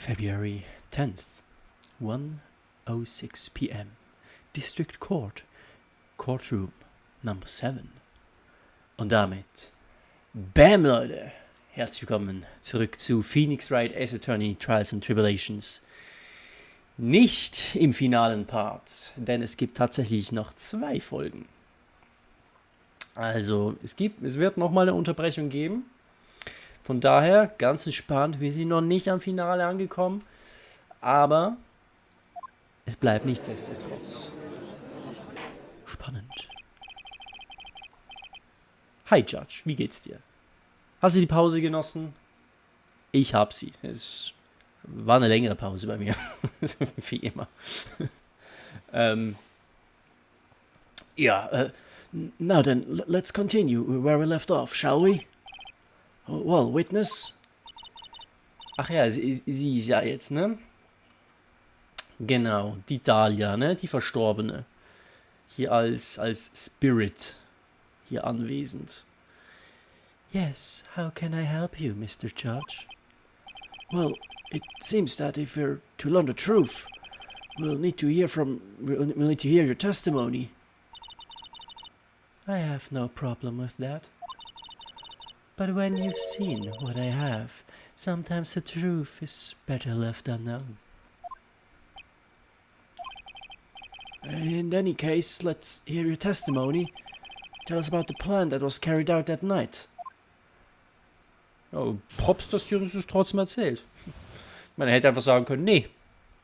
February 10th, 1:06 p.m. District Court, Courtroom Number 7. Und damit, BAM Leute, herzlich willkommen zurück zu Phoenix Wright Ace Attorney Trials and Tribulations. Nicht im finalen Part, denn es gibt tatsächlich noch 2 Folgen. Also, es wird nochmal eine Unterbrechung geben. Von daher, ganz entspannt, wir sind noch nicht am Finale angekommen, aber es bleibt nichtsdestotrotz spannend. Hi Judge, wie geht's dir? Hast du die Pause genossen? Ich hab sie. Es war eine längere Pause bei mir, wie immer. Now then, let's continue where we left off, shall we? Well, Witness? Ach ja, sie ist ja jetzt, ne? Genau, die Dahlia, ne? Die Verstorbene. Hier als Spirit hier anwesend. Yes, how can I help you, Mr. Judge? Well, it seems that if we're to learn the truth, we'll need to hear your testimony. I have no problem with that. But when you've seen what I have, sometimes the truth is better left unknown. In any case, let's hear your testimony. Tell us about the plan that was carried out that night. Oh, Props, dass sie uns das trotzdem erzählt. Man hätte einfach sagen können, nee.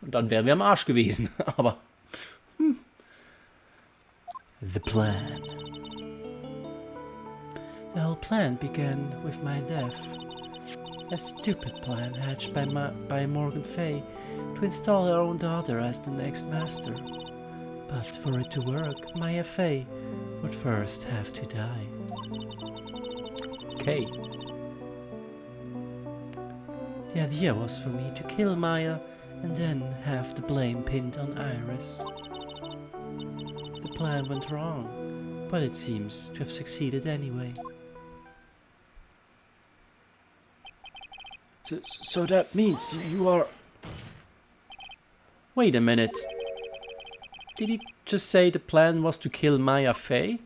Und dann wären wir am Arsch gewesen. Aber, The plan. The whole plan began with my death. A stupid plan hatched by Morgan Fay to install her own daughter as the next master. But for it to work, Maya Fay would first have to die. Okay. The idea was for me to kill Maya and then have the blame pinned on Iris. The plan went wrong, but it seems to have succeeded anyway. So that means you are... Wait a minute. Did he just say the plan was to kill Maya Fay?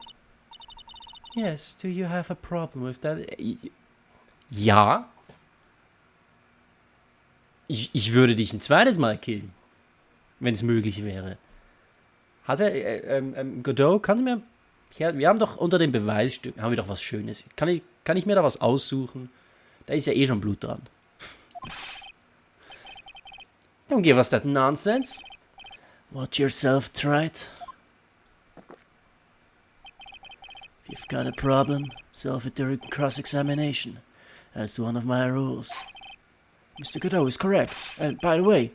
Yes, do you have a problem with that? Ja. Ich würde dich ein zweites Mal killen. Wenn es möglich wäre. Hat er... Godot, kannst du mir... Ja, wir haben doch unter den Beweisstücken... Haben wir doch was Schönes. Kann ich mir da was aussuchen? Da ist ja eh schon Blut dran. Don't give us that nonsense. Watch yourself, Wright. If you've got a problem, solve it during cross-examination. That's one of my rules. Mr. Godot is correct. And by the way,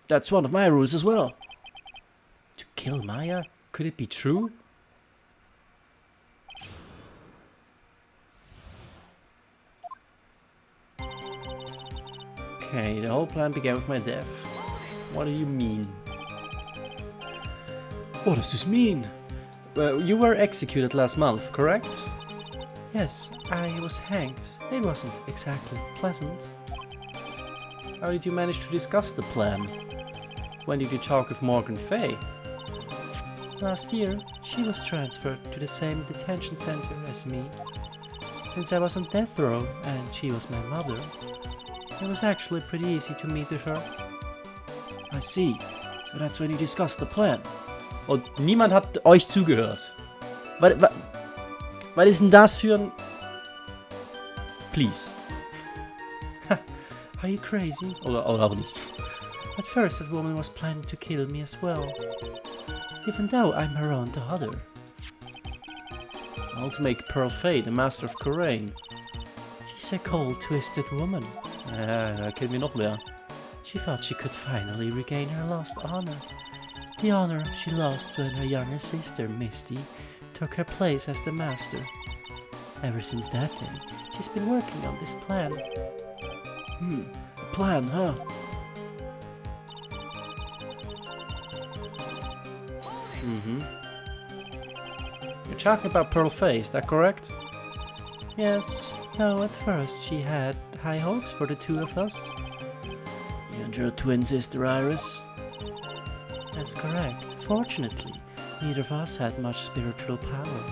that's one of my rules as well. To kill Maya? Could it be true? Okay, the whole plan began with my death. What do you mean? What does this mean? Well, you were executed last month, correct? Yes, I was hanged. It wasn't exactly pleasant. How did you manage to discuss the plan? When did you talk with Morgan Fay? Last year, she was transferred to the same detention center as me. Since I was on death row and she was my mother, it was actually pretty easy to meet with her. I see. So that's when you discussed the plan. Und niemand hat euch zugehört. Was ist denn das für ein... Please. Are you crazy? Oder auch nicht. At first that woman was planning to kill me as well. Even though I'm her own daughter. I'll to make Pearl Fay the master of Corain. She's a cold, twisted woman. Da kennen wir noch mehr. She thought she could finally regain her lost honor. The honor she lost when her younger sister, Misty, took her place as the master. Ever since that day, she's been working on this plan. A plan, huh? You're talking about Pearl Fay, is that correct? Yes, though at first she had high hopes for the two of us. And your twin sister Iris? That's correct. Fortunately, neither of us had much spiritual power.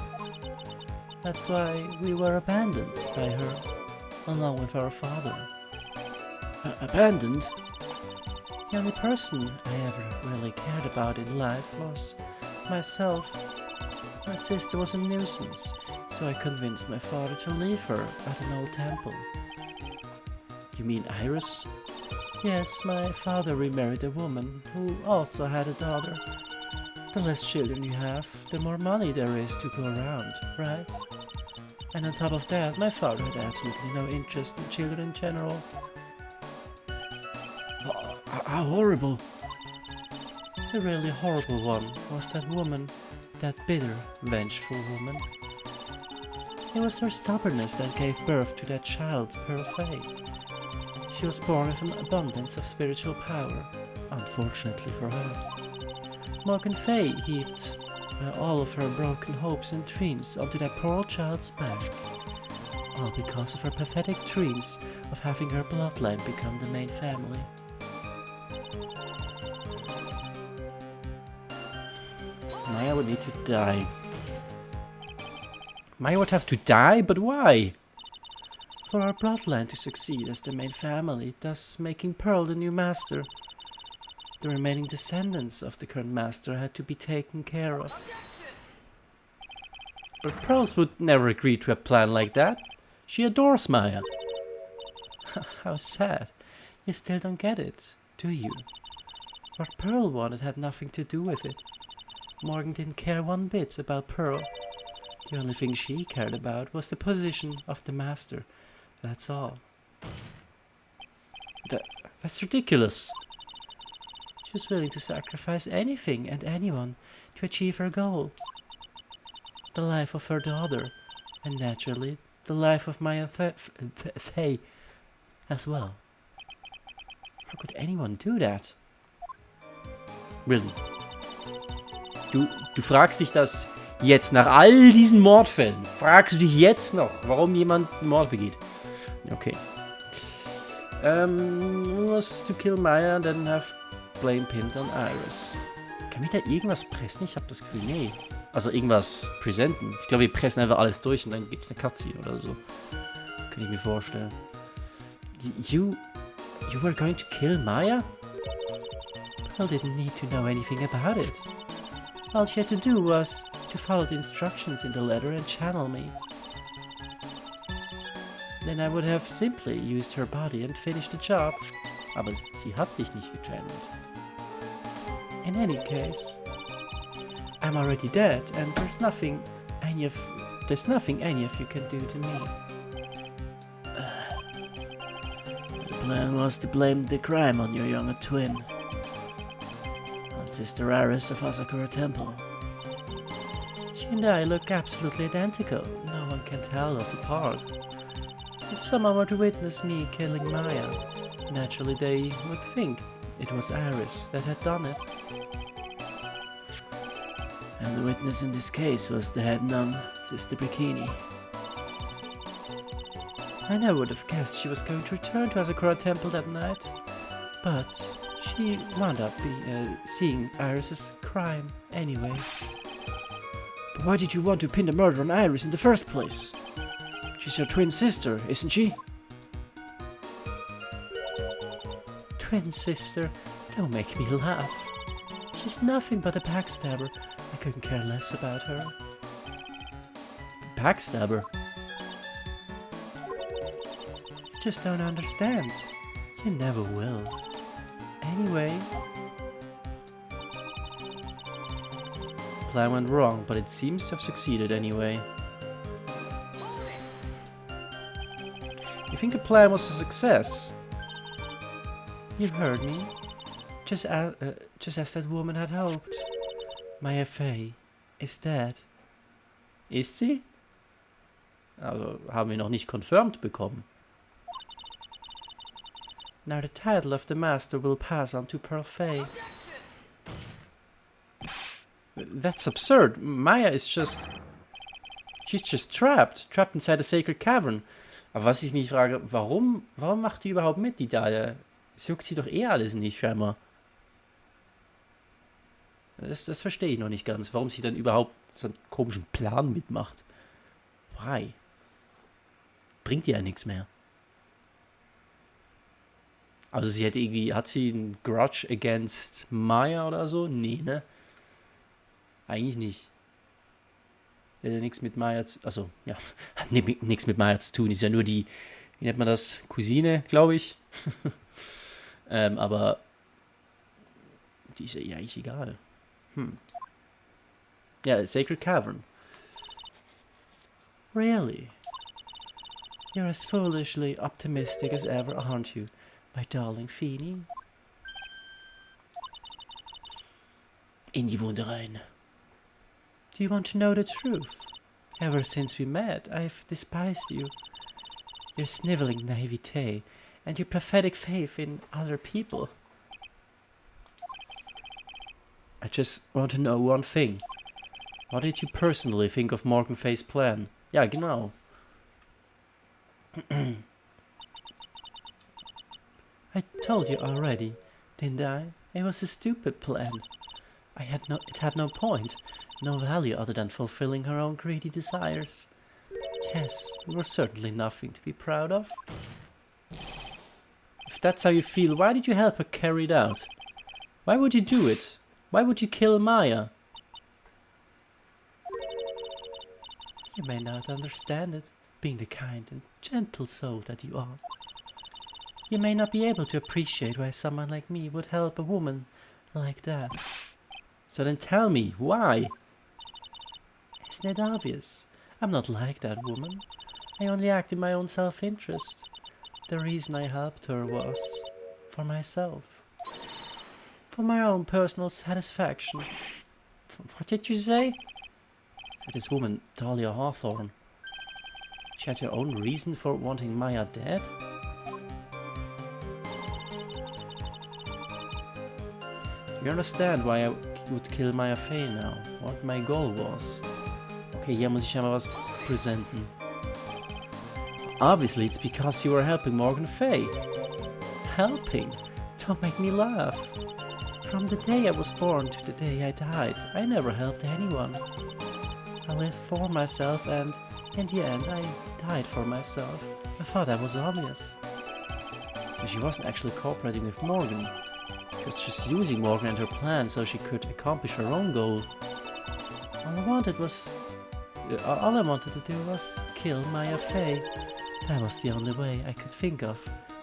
That's why we were abandoned by her, along with our father. Abandoned? The only person I ever really cared about in life was myself. My sister was a nuisance, so I convinced my father to leave her at an old temple. You mean Iris? Yes, my father remarried a woman who also had a daughter. The less children you have, the more money there is to go around, right? And on top of that, my father had absolutely no interest in children in general. How horrible. The really horrible one was that woman, that bitter, vengeful woman. It was her stubbornness that gave birth to that child, PcFreak. She was born with an abundance of spiritual power, unfortunately for her. Morgan Fay heaped all of her broken hopes and dreams onto that poor child's back. All because of her pathetic dreams of having her bloodline become the main family. Maya would need to die. Maya would have to die, but why? For our bloodline to succeed as the main family, thus making Pearl the new master. The remaining descendants of the current master had to be taken care of. But Pearls would never agree to a plan like that. She adores Maya. How sad. You still don't get it, do you? What Pearl wanted had nothing to do with it. Morgan didn't care one bit about Pearl. The only thing she cared about was the position of the master. That's all. That's ridiculous. She was willing to sacrifice anything and anyone to achieve her goal. The life of her daughter, and naturally, the life of Maya Fay as well. How could anyone do that? Really? Du fragst dich das jetzt, nach all diesen Mordfällen, fragst du dich jetzt noch, warum jemand einen Mord begeht? Okay. Was to kill Maya and then have blame pinned on Iris. Kann ich da irgendwas pressen? Ich habe das Gefühl, nee. Also irgendwas präsenten. Ich glaube, wir pressen einfach alles durch und dann gibt es eine Cutscene oder so. Könnte ich mir vorstellen. You were going to kill Maya? Pearl didn't need to know anything about it. All she had to do was to follow the instructions in the letter and channel me. Then I would have simply used her body and finished the job. Aber sie hat dich nicht gechannelt. In any case, I'm already dead, and there's nothing any of you can do to me. The plan was to blame the crime on your younger twin, on Sister Iris of Asakura Temple. She and I look absolutely identical. No one can tell us apart. If someone were to witness me killing Maya, naturally they would think it was Iris that had done it. And the witness in this case was the head nun, Sister Bikini. I never would have guessed she was going to return to Asakura Temple that night, but she wound up seeing Iris's crime anyway. But why did you want to pin the murder on Iris in the first place? She's your twin sister, isn't she? Twin sister? Don't make me laugh. She's nothing but a backstabber. I couldn't care less about her. Backstabber? You just don't understand. You never will. Anyway. The plan went wrong, but it seems to have succeeded anyway. You think the plan was a success? You heard me. Just as that woman had hoped. Maya Fay is dead. Ist sie? Also haben wir noch nicht confirmed bekommen. Now the title of the master will pass on to PcFreak. That's absurd. Maya is just... She's just trapped inside a sacred cavern. Aber was ich mich frage, warum macht die überhaupt mit? Die da Das juckt sie doch eh alles nicht, scheinbar. Das verstehe ich noch nicht ganz, warum sie dann überhaupt so einen komischen Plan mitmacht. Why? Bringt ihr ja nichts mehr. Also sie hätte irgendwie, hat sie einen Grudge against Maya oder so? Nee, ne? Eigentlich nicht. Hätte nichts mit Maya zu, also, ja, hat nichts mit Maya zu tun. Ist ja nur die, wie nennt man das? Cousine, glaube ich. Aber die ist ja ihr eigentlich egal. Ja, Sacred Cavern. Really? You're as foolishly optimistic as ever, aren't you, my darling Feenie? In die Wunde rein. Do you want to know the truth? Ever since we met, I've despised you. Your sniveling naivete and your pathetic faith in other people. I just want to know one thing. What did you personally think of Morgan Fay's plan? Ja, genau. I told you already, didn't I? It was a stupid plan. It had no point, no value other than fulfilling her own greedy desires. Yes, it was certainly nothing to be proud of. If that's how you feel, why did you help her carry it out? Why would you do it? Why would you kill Maya? You may not understand it, being the kind and gentle soul that you are. You may not be able to appreciate why someone like me would help a woman like that. So then tell me, why? Isn't it obvious? I'm not like that woman. I only act in my own self-interest. The reason I helped her was for myself. For my own personal satisfaction. What did you say? Said this woman, Dahlia Hawthorne. She had her own reason for wanting Maya dead? You understand why I would kill Maya Fey now? What my goal was? Okay, hier muss ich ja mal was präsenten. Obviously, it's because you were helping Morgan Fay. Helping? Don't make me laugh. From the day I was born to the day I died, I never helped anyone. I lived for myself and, in the end, I died for myself. I thought that was obvious. So she wasn't actually cooperating with Morgan. She was just using Morgan and her plan so she could accomplish her own goal. All I wanted to do was kill Maya Fey. That was the only way I could think of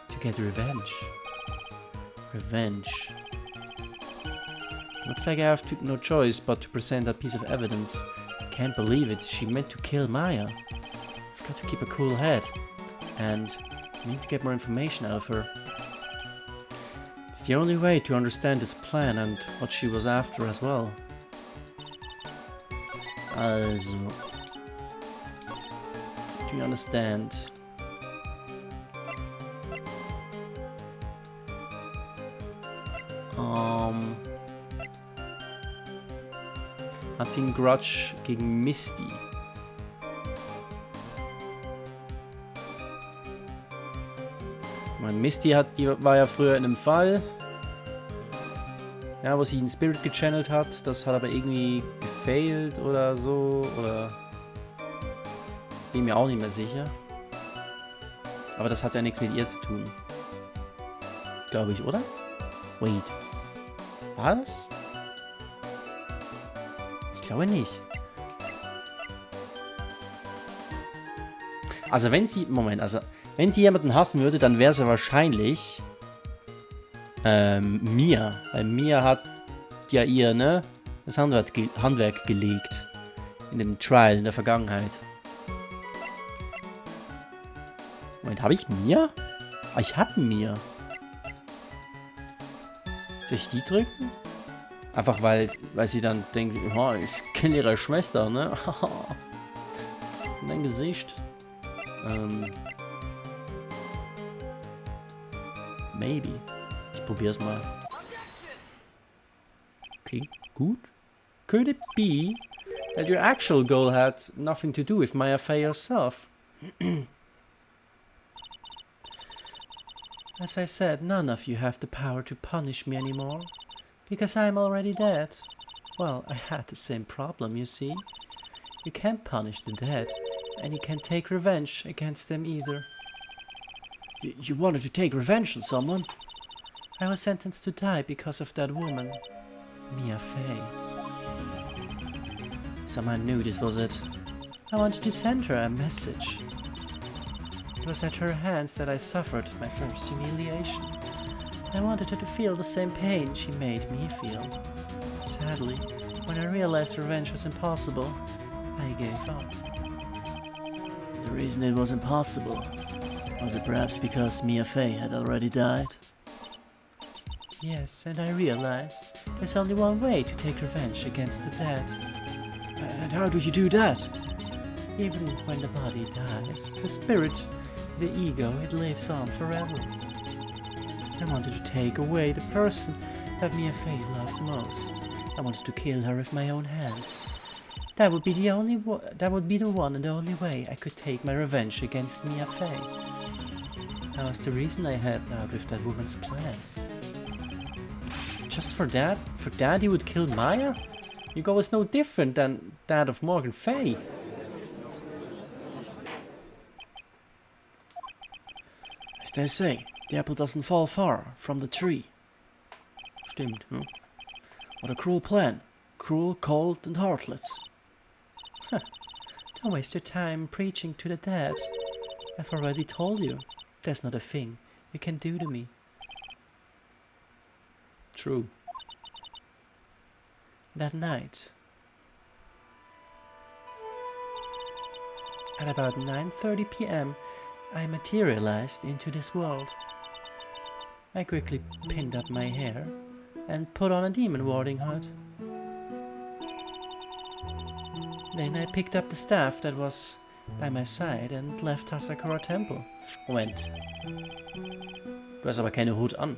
to get revenge. Revenge. Looks like I have no choice but to present that piece of evidence. Can't believe it, she meant to kill Maya. I've got to keep a cool head. And I need to get more information out of her. It's the only way to understand this plan and what she was after as well. Also. Do you understand? Hat sie einen Grudge gegen Misty? Misty war ja früher in einem Fall, ja, wo sie einen Spirit gechannelt hat. Das hat aber irgendwie gefailt oder so, oder bin mir auch nicht mehr sicher. Aber das hat ja nichts mit ihr zu tun. Glaube ich, oder? Wait. War das? Ich glaube nicht. Also wenn sie, wenn sie jemanden hassen würde, dann wäre sie wahrscheinlich Mia. Weil Mia hat ja ihr, ne, das Handwerk gelegt. In dem Trial in der Vergangenheit. Moment, habe ich Mia? Ah, ich habe Mia. Soll ich die drücken? Einfach weil sie dann denkt, oh, ich kenne ihre Schwester, ne? In dein Gesicht. Maybe. Ich probier's mal. Okay, gut. Could it be that your actual goal had nothing to do with Maya Fey herself? As I said, none of you have the power to punish me anymore, because I'm already dead. Well, I had the same problem, you see. You can't punish the dead, and you can't take revenge against them either. You wanted to take revenge on someone? I was sentenced to die because of that woman, Mia Fey. Someone knew this was it. I wanted to send her a message. It was at her hands that I suffered my first humiliation. I wanted her to feel the same pain she made me feel. Sadly, when I realized revenge was impossible, I gave up. The reason it was impossible, was it perhaps because Mia Fey had already died? Yes, and I realized there's only one way to take revenge against the dead. And how do you do that? Even when the body dies, the spirit, the ego, it lives on forever. I wanted to take away the person that Mia Fey loved most. I wanted to kill her with my own hands. That would be the one and the only way I could take my revenge against Mia Fey. That was the reason I helped out with that woman's plans. Just for that? For that you would kill Maya? Your goal is no different than that of Morgan Fey. As they say, the apple doesn't fall far from the tree. Stimmt, hm? What a cruel plan. Cruel, cold and heartless. Don't waste your time preaching to the dead. I've already told you, there's not a thing you can do to me. True. That night, at about 9:30 p.m., I materialized into this world. I quickly pinned up my hair and put on a demon warding hood. Then I picked up the staff that was by my side and left Hasakura Temple. Moment. Du hast aber keine Hut an.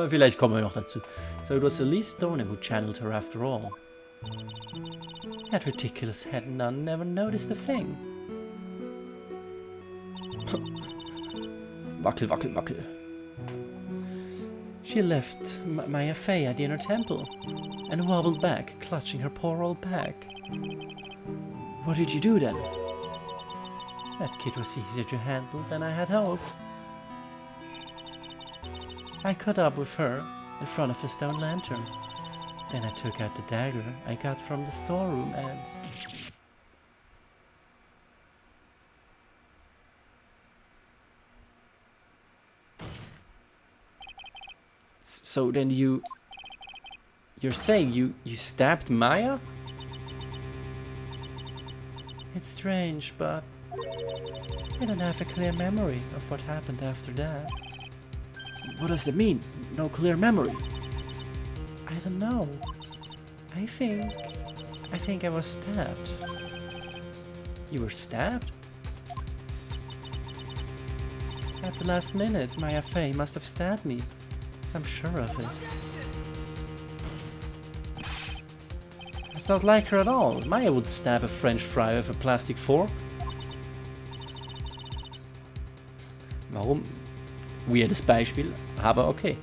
Vielleicht kommen wir noch dazu. So it was Elise Donen who channeled her after all. That ridiculous head nun never noticed a thing. Wackel, wackel, wackel. She left Maya Fey at the inner temple and wobbled back, clutching her poor old back. What did you do then? That kid was easier to handle than I had hoped. I caught up with her in front of a stone lantern. Then I took out the dagger I got from the storeroom and... So then you're saying you stabbed Maya? It's strange, but I don't have a clear memory of what happened after that. What does it mean? No clear memory? I don't know. I think I was stabbed. You were stabbed? At the last minute, Maya Fey must have stabbed me. I'm sure of it. It's not like her at all. Maya would stab a French fry with a plastic fork. Warum? Weirdes Beispiel, aber okay.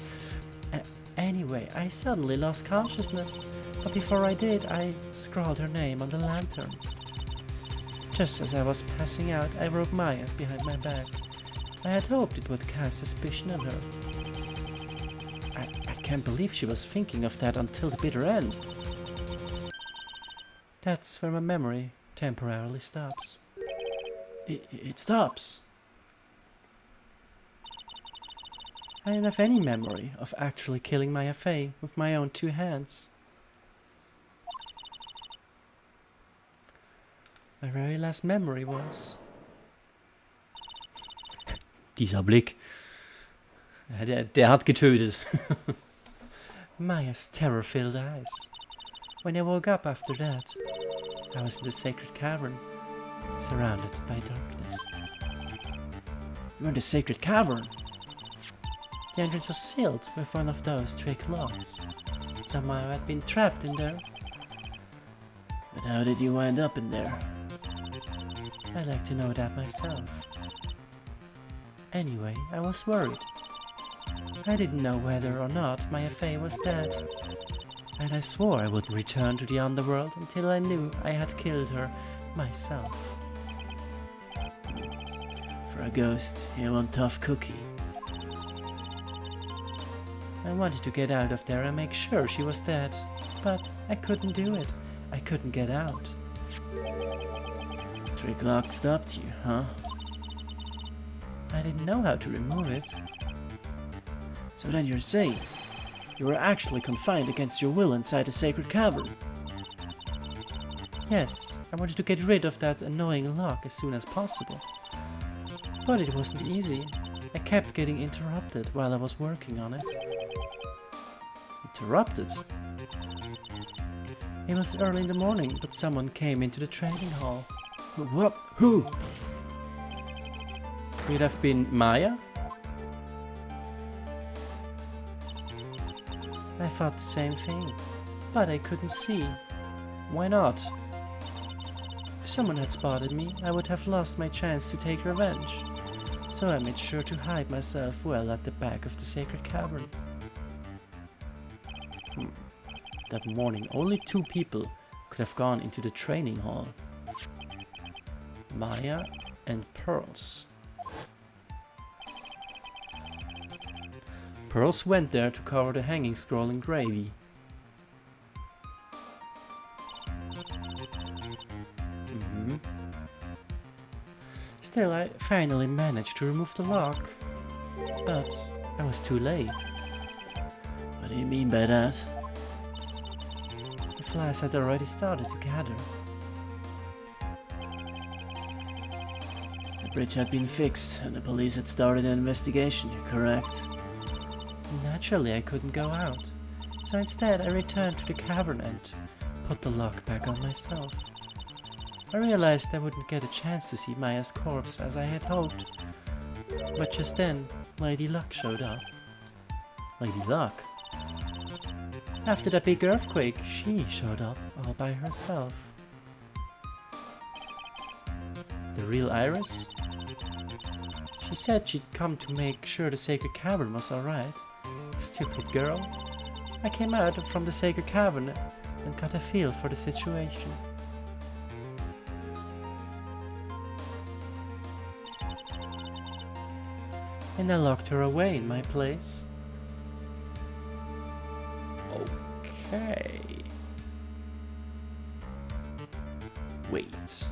Anyway, I suddenly lost consciousness, but before I did, I scrawled her name on the lantern. Just as I was passing out, I wrote Maya behind my back. I had hoped it would cast suspicion on her. I can't believe she was thinking of that until the bitter end. That's where my memory temporarily stops. It stops. I don't have any memory of actually killing Maya Fey with my own two hands. My very last memory was... Dieser Blick. Der hat getötet. Maya's terror-filled eyes. When I woke up after that, I was in the sacred cavern, surrounded by darkness. You're in the sacred cavern? The entrance was sealed with one of those trick locks. Somehow I'd been trapped in there. But how did you wind up in there? I'd like to know that myself. Anyway, I was worried. I didn't know whether or not Maya Fey was dead, and I swore I wouldn't return to the underworld until I knew I had killed her myself. For a ghost, you're one tough cookie. I wanted to get out of there and make sure she was dead, but I couldn't do it. I couldn't get out. Trick lock stopped you, huh? I didn't know how to remove it. So then you're saying you were actually confined against your will inside a sacred cavern? Yes, I wanted to get rid of that annoying lock as soon as possible. But it wasn't easy. I kept getting interrupted while I was working on it. Interrupted? It was early in the morning, but someone came into the training hall. What? Who? Could it have been Maya? I thought the same thing, but I couldn't see. Why not? If someone had spotted me, I would have lost my chance to take revenge. So I made sure to hide myself well at the back of the sacred cavern. That morning, only 2 people could have gone into the training hall. Maya and Pearls. Pearls went there to cover the hanging scroll in gravy. Still, I finally managed to remove the lock. But I was too late. What do you mean by that? The flies had already started to gather. The bridge had been fixed and the police had started an investigation, correct? Naturally, I couldn't go out. So instead, I returned to the cavern and put the lock back on myself. I realized I wouldn't get a chance to see Maya's corpse as I had hoped. But just then, Lady Luck showed up. Lady Luck? After that big earthquake, she showed up all by herself. The real Iris? She said she'd come to make sure the sacred cavern was alright. Stupid girl. I came out from the sacred cavern and got a feel for the situation. And I locked her away in my place. Okay. Wait.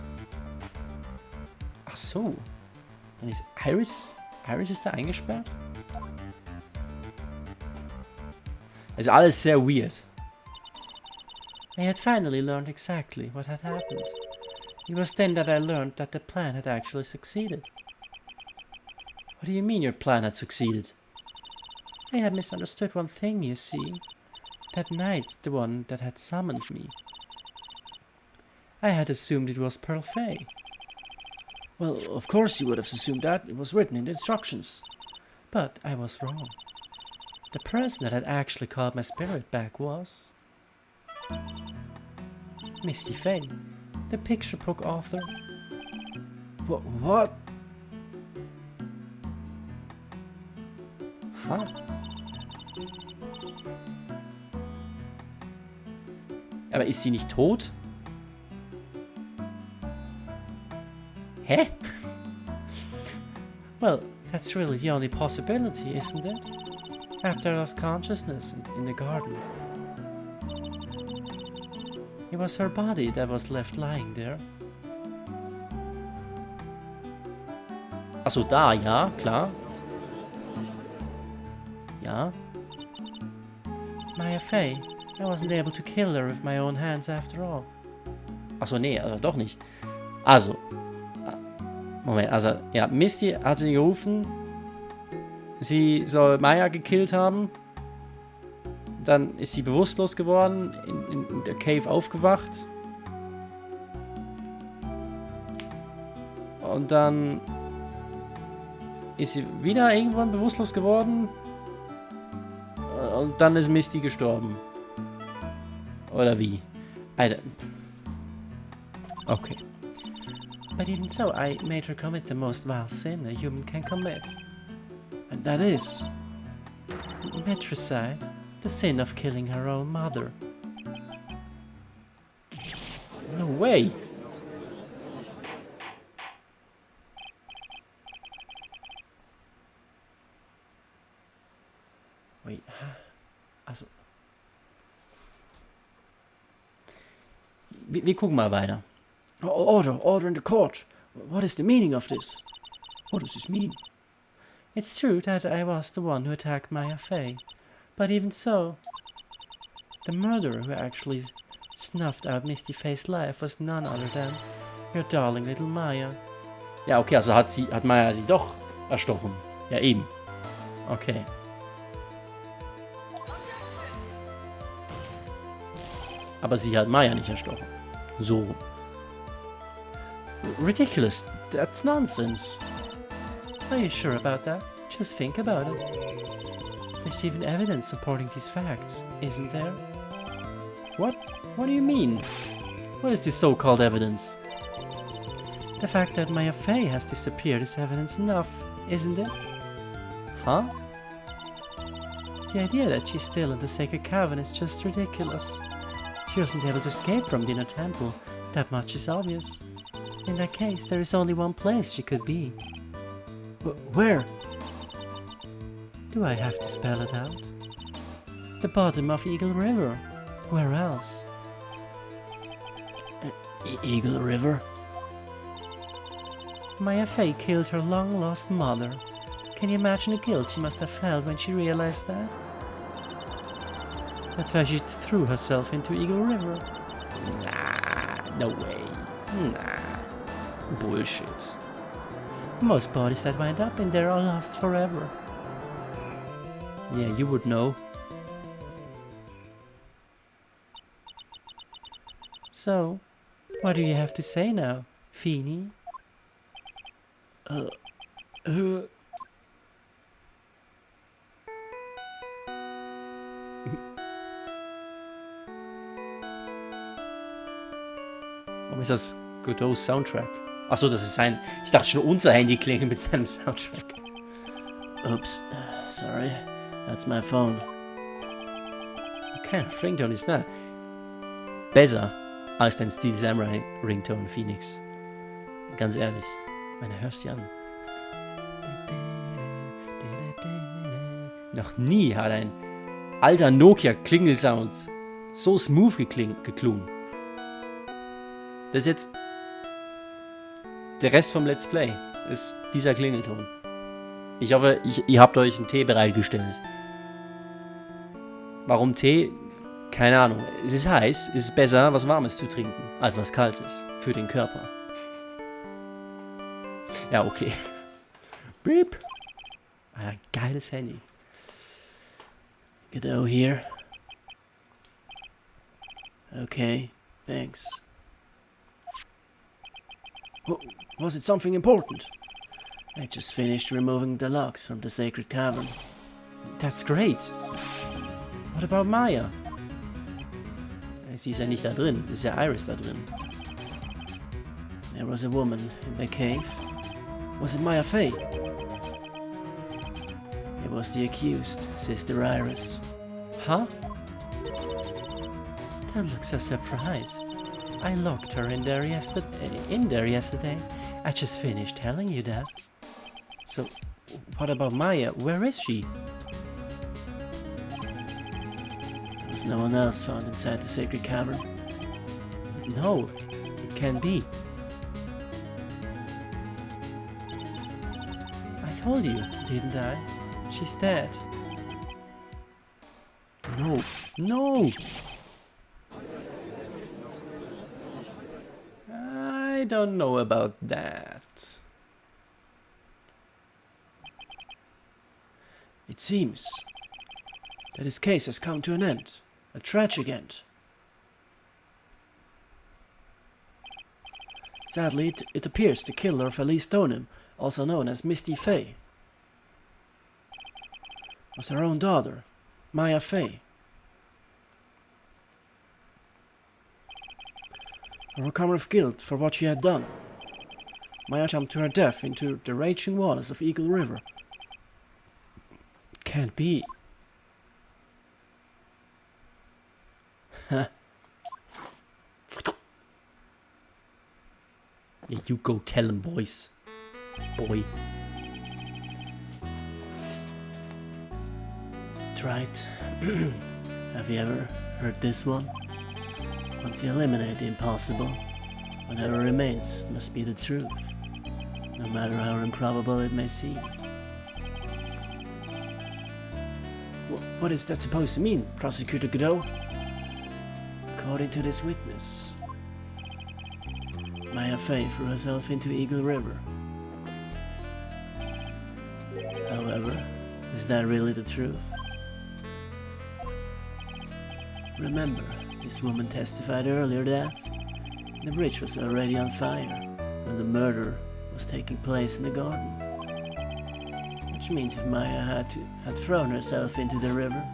Ach so. Dann ist Iris ist da eingesperrt? Also alles sehr weird. I had finally learned exactly what had happened. It was then that I learned that the plan had actually succeeded. What do you mean your plan had succeeded? I had misunderstood one thing, you see. That night, the one that had summoned me. I had assumed it was Pearl Fey. Well, of course you would have assumed that. It was written in the instructions. But I was wrong. The person that had actually called my spirit back was... Misty Fey, the picture book author. What? Huh? Aber ist sie nicht tot? Hä? Well, that's really the only possibility, isn't it? After I lost consciousness in the garden. It was her body that was left lying there. Achso, da, ja, klar. Ja. Maya Fey. I wasn't able to kill her with my own hands after all. Achso, nee, doch nicht. Also. Moment, also, ja, Misty hat sie gerufen. Sie soll Maya gekillt haben. Dann ist sie bewusstlos geworden, in der Cave aufgewacht. Und dann ist sie wieder irgendwann bewusstlos geworden. Und dann ist Misty gestorben. Oder wie? Alter. Okay. But even so, I made her commit the most vile sin a human can commit. And that is matricide, the sin of killing her own mother. No way! Wait, also... Wir gucken mal weiter. Order in the court. What is the meaning of this? What does this mean? It's true that I was the one who attacked Maya Fey, but even so, the murderer who actually snuffed out Misty Fey's life was none other than your darling little Maya. Ja, okay, also hat Maya sie doch erstochen. Ja, eben. Okay. Aber sie hat Maya nicht erstochen. So. Ridiculous. That's nonsense. Are you sure about that? Just think about it. There's even evidence supporting these facts, isn't there? What? What do you mean? What is this so-called evidence? The fact that Maya Fey has disappeared is evidence enough, isn't it? Huh? The idea that she's still in the Sacred Cavern is just ridiculous. She wasn't able to escape from the inner temple, that much is obvious. In that case, there is only one place she could be. Where? Do I have to spell it out? The bottom of Eagle River. Where else? Eagle River? Maya Fey killed her long-lost mother. Can you imagine the guilt she must have felt when she realized that? That's why she threw herself into Eagle River. Nah, no way. Nah. Bullshit. Most bodies that wind up in there are lost forever. Yeah, you would know. So, what do you have to say now, Feeny? Warum ist das Godot's Soundtrack? Achso, das ist sein... Ich dachte schon, unser Handy klingelt mit seinem Soundtrack. Oops, sorry. That's my phone. What kind of ringtone is that? Besser als dein Steel Samurai Ringtone, Phoenix. Ganz ehrlich. Meine, hörst du an. Noch nie hat ein alter Nokia-Klingelsound so smooth geklungen. Das ist jetzt der Rest vom Let's Play, ist dieser Klingelton. Ich hoffe, ihr habt euch einen Tee bereitgestellt. Warum Tee? Keine Ahnung. Es ist heiß, es ist besser, was Warmes zu trinken, als was Kaltes. Für den Körper. Ja, okay. Beep. Ein geiles Handy. Godot here. Okay, thanks. Was it something important? I just finished removing the logs from the Sacred Cavern. That's great. What about Maya? Sie ist ja nicht da drin. Ist ja Iris da drin. There was a woman in the cave. Was it Maya Fey? It was the accused, Sister Iris. Huh? Don't look so surprised. I locked her in there yesterday. I just finished telling you that. So, what about Maya? Where is she? There was no one else found inside the Sacred Cavern. No, it can't be. I told you, didn't I? She's dead. No, no! I don't know about that. It seems that his case has come to an end. A tragic end. Sadly, it appears the killer of Elise Stoneham, also known as Misty Fey, was her own daughter, Maya Fey. A recovery of guilt for what she had done. Maya jumped to her death into the raging waters of Eagle River. Can't be. Huh. Yeah, you go tell him, boys. Boy. Right. Have you ever heard this one? Once you eliminate the impossible, whatever remains must be the truth, no matter how improbable it may seem. What is that supposed to mean, Prosecutor Godot? According to this witness, Maya Fey threw herself into Eagle River. However, is that really the truth? Remember, this woman testified earlier that the bridge was already on fire when the murder was taking place in the garden. Which means if Maya had thrown herself into the river,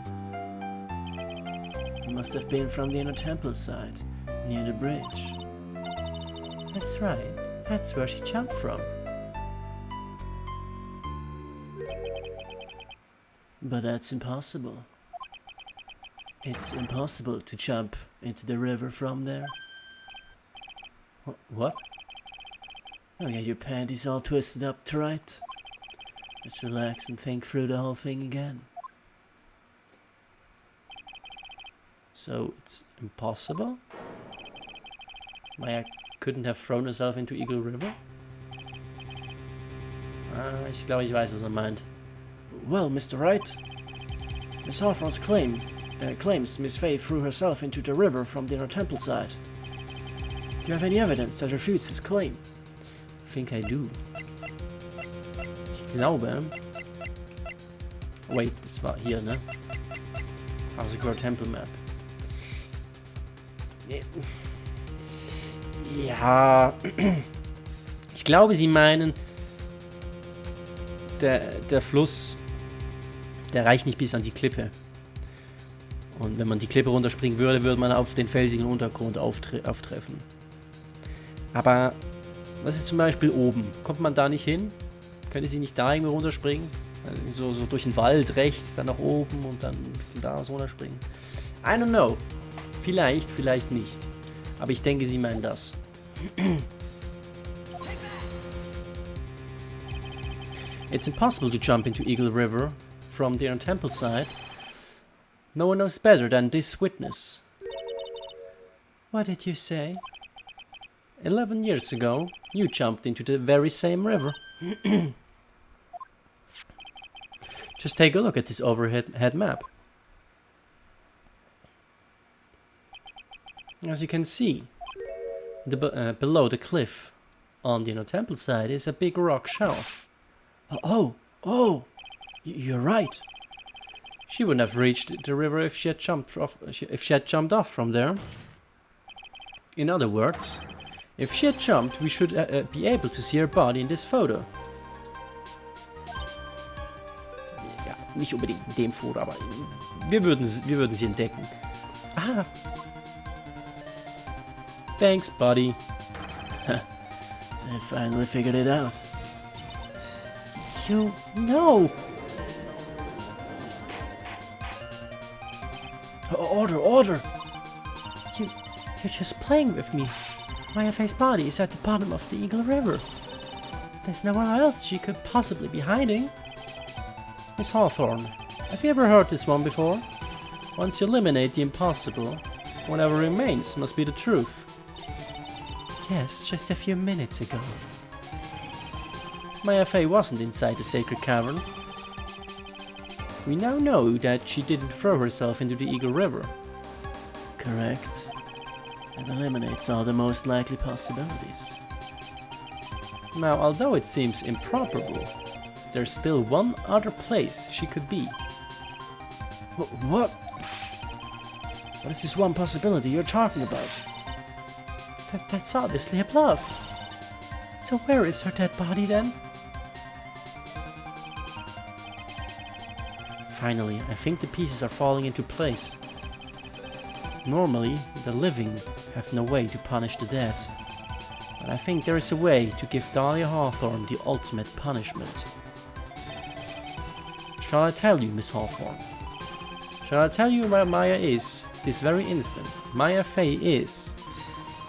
it must have been from the inner temple side, near the bridge. That's right. That's where she jumped from. But that's impossible. It's impossible to jump into the river from there. What? Oh yeah, your panties all twisted up, right? Let's relax and think through the whole thing again. So it's impossible? Maya couldn't have thrown herself into Eagle River? Ich glaube, ich weiß, was meint. Well, Mr. Wright, Miss Hawthorne's claims Miss Fey threw herself into the river from the inner temple side. Do you have any evidence that refutes his claim? I think I do. Ich glaube... Wait, das war hier, ne? Asgore Temple Map. Ja... Ich glaube, sie meinen... Der Fluss... Der reicht nicht bis an die Klippe. Und wenn man die Klippe runterspringen würde, würde man auf den felsigen Untergrund auftreffen. Aber was ist zum Beispiel oben? Kommt man da nicht hin? Könnte sie nicht da irgendwo runterspringen? Also so durch den Wald rechts, dann nach oben und dann da so runterspringen? I don't know. Vielleicht, vielleicht nicht. Aber ich denke, sie meinen das. It's impossible to jump into Eagle River from the temple side. No one knows better than this witness. What did you say? 11 years ago, you jumped into the very same river. Just take a look at this overhead map. As you can see, below the cliff on the inner temple side is a big rock shelf. Oh, you're right. She wouldn't have reached the river if she had jumped off from there. In other words, if she had jumped, we should be able to see her body in this photo. Ja, nicht unbedingt in dem Foto, aber wir würden sie entdecken. Ah. Thanks, buddy. I finally figured it out. You know. Order! You're just playing with me. Maya Fey's body is at the bottom of the Eagle River. There's nowhere else she could possibly be hiding. Miss Hawthorne, have you ever heard this one before? Once you eliminate the impossible, whatever remains must be the truth. Yes, just a few minutes ago. Maya Fey wasn't inside the sacred cavern. We now know that she didn't throw herself into the Eagle River. Correct. It eliminates all the most likely possibilities. Now, although it seems improbable, there's still one other place she could be. What? What is this one possibility you're talking about? That's obviously a bluff. So where is her dead body then? Finally, I think the pieces are falling into place. Normally, the living have no way to punish the dead. But I think there is a way to give Dahlia Hawthorne the ultimate punishment. Shall I tell you, Miss Hawthorne? Shall I tell you where Maya is this very instant? Maya Fey is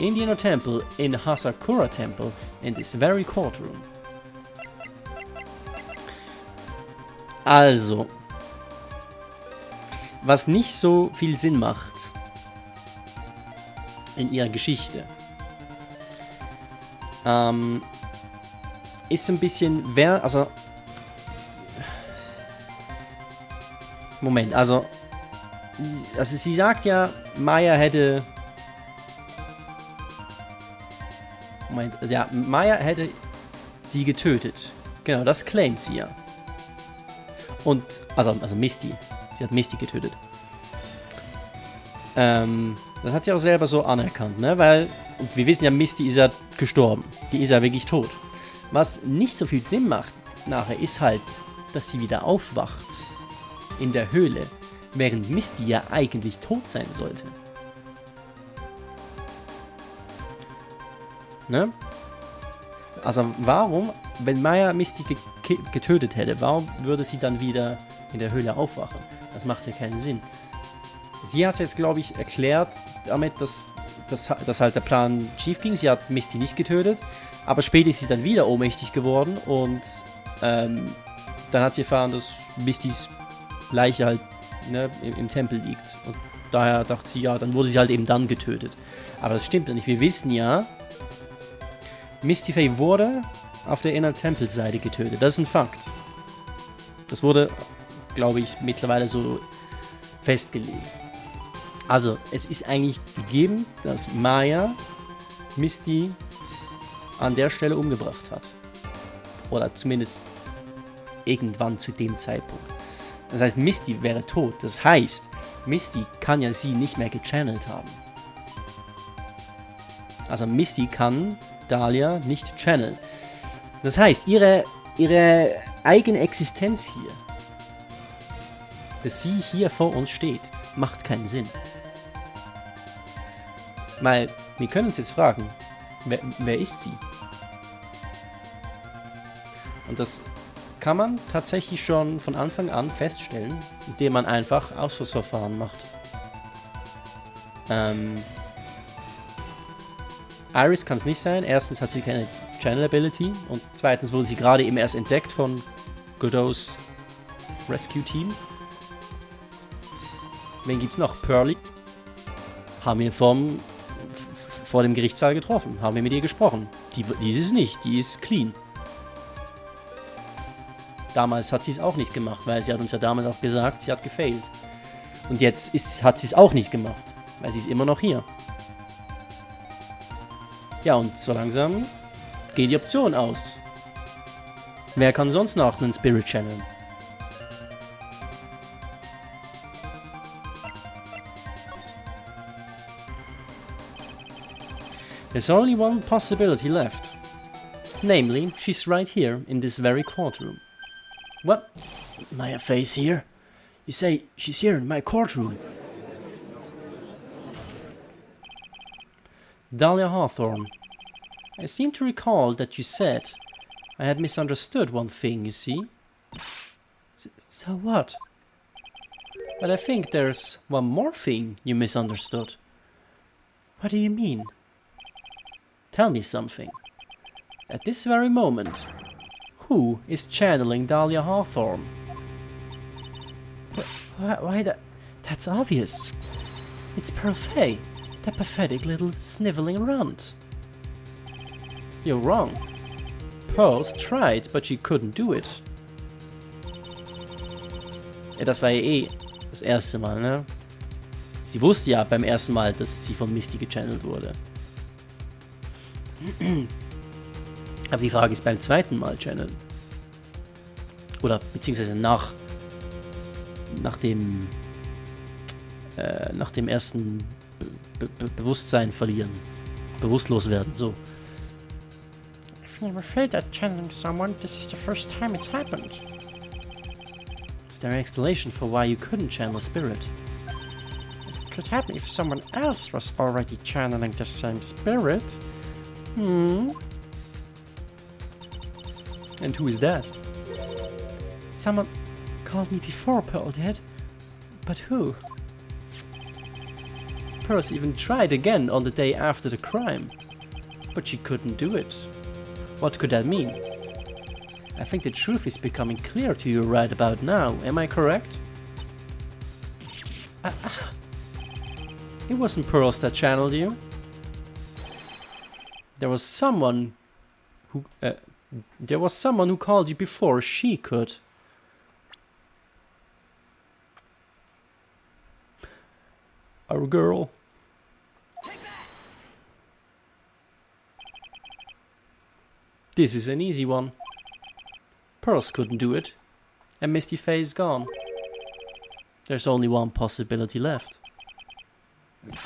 in the inner temple, in Hasakura Temple, in this very courtroom. Also, was nicht so viel Sinn macht in ihrer Geschichte, ist ein bisschen, also sie sagt ja, Maya hätte, Maya hätte sie getötet. Genau, das claimt sie ja. Und, also Misty. Sie hat Misty getötet. Das hat sie auch selber so anerkannt, ne? Weil, und wir wissen ja, Misty ist ja gestorben. Die ist ja wirklich tot. Was nicht so viel Sinn macht nachher, ist halt, dass sie wieder aufwacht in der Höhle, während Misty ja eigentlich tot sein sollte. Ne? Also warum, wenn Maya Misty getötet hätte, warum würde sie dann wieder in der Höhle aufwachen? Das macht ja keinen Sinn. Sie hat es jetzt, glaube ich, erklärt damit, dass halt der Plan schief ging. Sie hat Misty nicht getötet, aber später ist sie dann wieder ohnmächtig geworden und dann hat sie erfahren, dass Mistys Leiche halt, ne, im Tempel liegt. Und daher dachte sie, ja, dann wurde sie halt eben dann getötet. Aber das stimmt ja nicht. Wir wissen ja, Misty Fey wurde auf der Inner Tempelseite getötet. Das ist ein Fakt. Das wurde, glaube ich, mittlerweile so festgelegt. Also, es ist eigentlich gegeben, dass Maya Misty an der Stelle umgebracht hat. Oder zumindest irgendwann zu dem Zeitpunkt. Das heißt, Misty wäre tot. Das heißt, Misty kann ja sie nicht mehr gechannelt haben. Also Misty kann Dahlia nicht channeln. Das heißt, ihre eigene Existenz hier, dass sie hier vor uns steht, macht keinen Sinn. Weil, wir können uns jetzt fragen, wer ist sie? Und das kann man tatsächlich schon von Anfang an feststellen, indem man einfach Ausschlussverfahren macht. Iris kann es nicht sein. Erstens hat sie keine Channel Ability und zweitens wurde sie gerade eben erst entdeckt von Godot's Rescue Team. Wen gibt's noch? Pearly. Haben wir vor dem Gerichtssaal getroffen. Haben wir mit ihr gesprochen. Die ist es nicht. Die ist clean. Damals hat sie es auch nicht gemacht, weil sie hat uns ja damals auch gesagt, sie hat gefailt. Und jetzt hat sie es auch nicht gemacht, weil sie ist immer noch hier. Ja, und so langsam gehen die Optionen aus. Wer kann sonst noch einen Spirit channeln? There's only one possibility left. Namely, she's right here in this very courtroom. What? Maya Fey's here? You say she's here in my courtroom? Dahlia Hawthorne, I seem to recall that you said I had misunderstood one thing, you see? So what? But I think there's one more thing you misunderstood. What do you mean? Tell me something. At this very moment, who is channeling Dahlia Hawthorne? Why that's obvious. It's Pearl Fey, that pathetic little sniveling runt. You're wrong. Pearl's tried, but she couldn't do it. Ja, das war ja eh das erste Mal, ne? Sie wusste ja beim ersten Mal, dass sie von Misty gechannelt wurde. Aber die Frage ist beim zweiten Mal channeln. Oder beziehungsweise nach dem ersten Bewusstsein verlieren. Bewusstlos werden, so. I've never felt that channeling someone. This is the first time it's happened. Is there an explanation for why you couldn't channel spirit? It could happen if someone else was already channeling the same spirit. Hmm? And who is that? Someone called me before Pearl did. But who? Pearl even tried again on the day after the crime. But she couldn't do it. What could that mean? I think the truth is becoming clear to you right about now, am I correct? It wasn't Pearls that channeled you. There was someone who called you before she could. Our girl. This is an easy one. Pearls couldn't do it, and Misty Faye's gone. There's only one possibility left.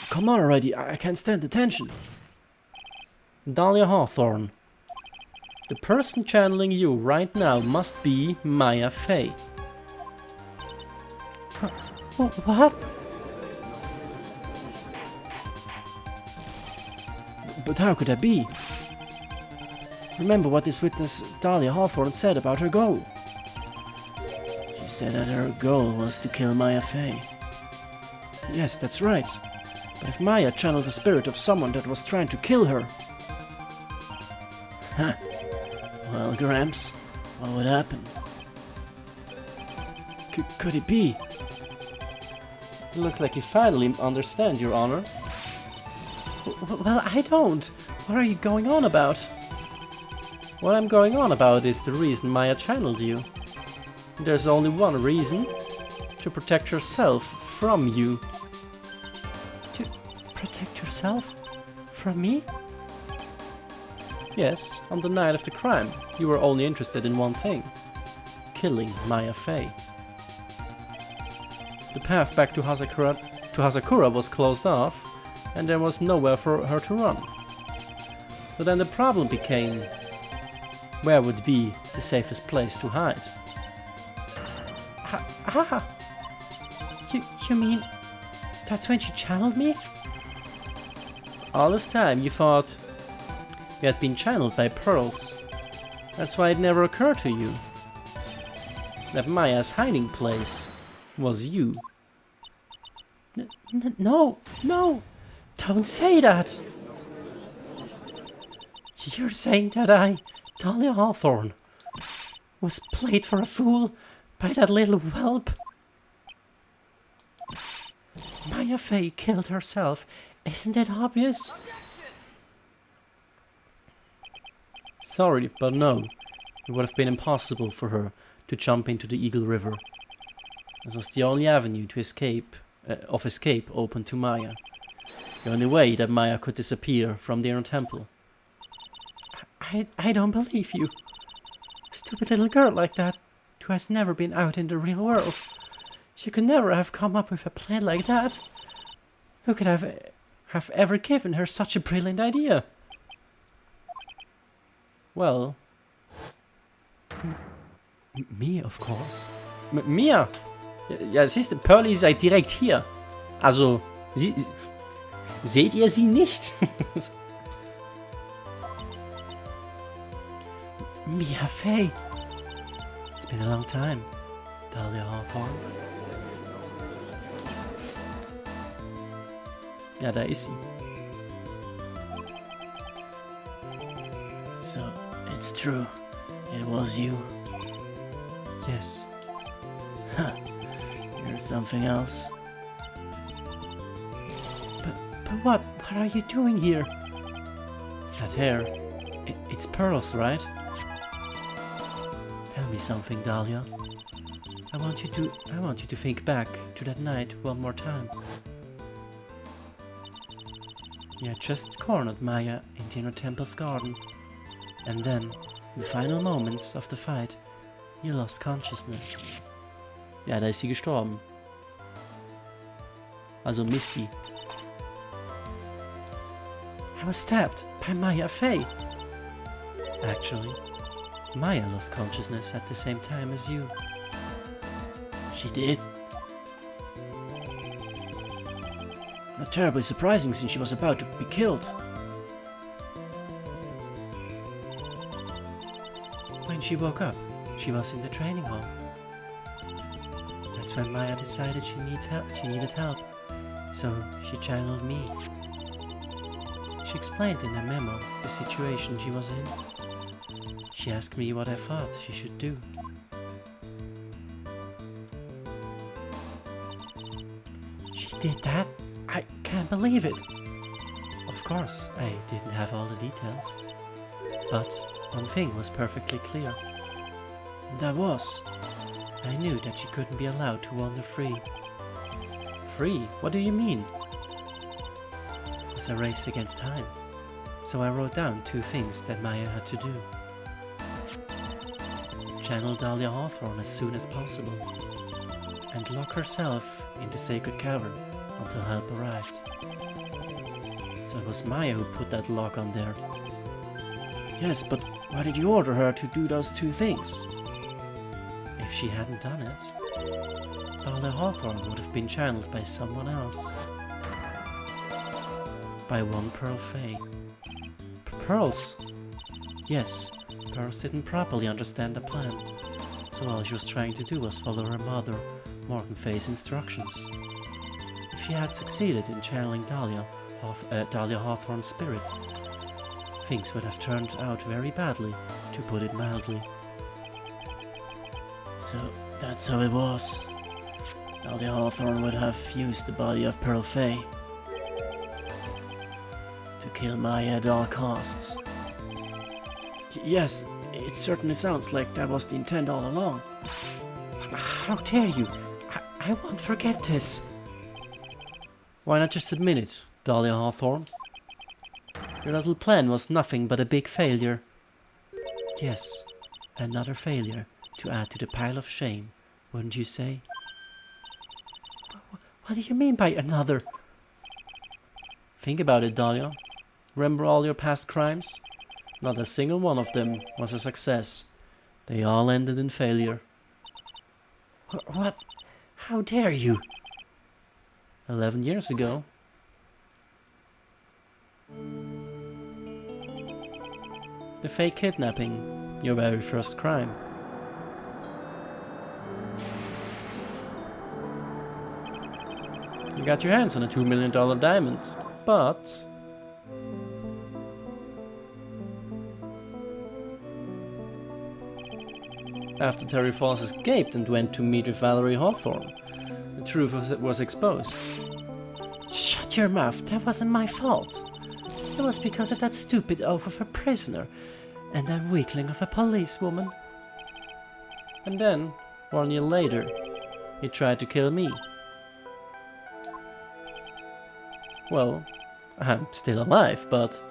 Come on already, I can't stand the tension. Dahlia Hawthorne. The person channeling you right now must be Maya Fey. What? But how could that be? Remember what this witness Dahlia Hawthorne said about her goal. She said that her goal was to kill Maya Fey. Yes, that's right. But if Maya channeled the spirit of someone that was trying to kill her... Huh. Well, Gramps, what would happen? Could it be? It looks like you finally understand, Your Honor. Well, I don't. What are you going on about? What I'm going on about is the reason Maya channeled you. There's only one reason. To protect herself from you. To protect yourself? From me? Yes, on the night of the crime, you were only interested in one thing. Killing Maya Fey. The path back to Hazakura was closed off, and there was nowhere for her to run. So then the problem became, where would be the safest place to hide? You mean that's when she channeled me? All this time you thought you had been channeled by Pearls. That's why it never occurred to you that Maya's hiding place was you. No, don't say that. You're saying that I, Dahlia Hawthorne, was played for a fool by that little whelp? Maya Fey killed herself, isn't it obvious? Sorry, but no. It would have been impossible for her to jump into the Eagle River. This was the only avenue to escape open to Maya. The only way that Maya could disappear from the inner temple. I don't believe you. A stupid little girl like that, who has never been out in the real world. She could never have come up with a plan like that. Who could have ever given her such a brilliant idea? Well... Me, of course. Mia? Ja, siehst du, Pearly seid direkt hier. Also, seht ihr sie nicht? Mia Fey. It's been a long time, Dahlia Hawthorne. Ja, da ist sie. So, it's true. It was you. Yes. Huh. You're something else. But what are you doing here? That hair. It's Pearls, right? Tell me something, Dahlia. I want you to think back to that night one more time. You had just cornered Maya in the inner temple's garden. And then, in the final moments of the fight, you lost consciousness. Ja, da ist sie gestorben. Also Misty. I was stabbed by Maya Fey. Actually, Maya lost consciousness at the same time as you. She did? Not terribly surprising since she was about to be killed. she woke up, she was in the training hall. That's when Maya decided she needed help, so she channeled me. She explained in a memo the situation she was in. She asked me what I thought she should do. She did that? I can't believe it! Of course, I didn't have all the details. But one thing was perfectly clear. That was, I knew that she couldn't be allowed to wander free. Free? What do you mean? It was a race against time. So I wrote down 2 things that Maya had to do. Channel Dahlia Hawthorne as soon as possible, and lock herself in the sacred cavern until help arrived. So it was Maya who put that lock on there. Yes, but why did you order her to do those 2 things? If she hadn't done it, Dahlia Hawthorne would have been channeled by someone else. By one Pearl Fae. Pearls? Yes, Pearls didn't properly understand the plan, so all she was trying to do was follow her mother, Morgan Fae's instructions. If she had succeeded in channeling Dahlia Hawthorne's spirit, things would have turned out very badly, to put it mildly. So that's how it was. Dahlia Hawthorne would have fused the body of Pearl Fae to kill Maya at all costs. Yes, it certainly sounds like that was the intent all along. How dare you? I won't forget this. Why not just admit it, Dahlia Hawthorne? Your little plan was nothing but a big failure. Yes, another failure to add to the pile of shame, wouldn't you say? What do you mean by another? Think about it, Dahlia. Remember all your past crimes? Not a single one of them was a success. They all ended in failure. What? How dare you? 11 years ago. The fake kidnapping, your very first crime. You got your hands on a $2 million diamond, but after Terry Falls escaped and went to meet with Valerie Hawthorne, the truth was exposed. Shut your mouth, that wasn't my fault. It was because of that stupid oath of a prisoner and that weakling of a policewoman. And then, 1 year later, he tried to kill me. Well, I'm still alive, but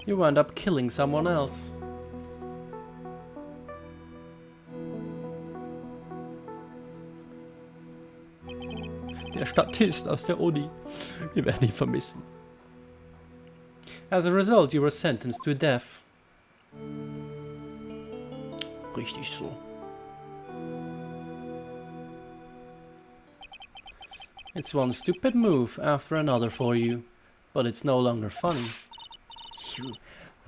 you wound up killing someone else. Der Statist aus der Uni. Wir werden ihn vermissen. As a result, you were sentenced to death. Richtig so. It's one stupid move after another for you, but it's no longer funny. You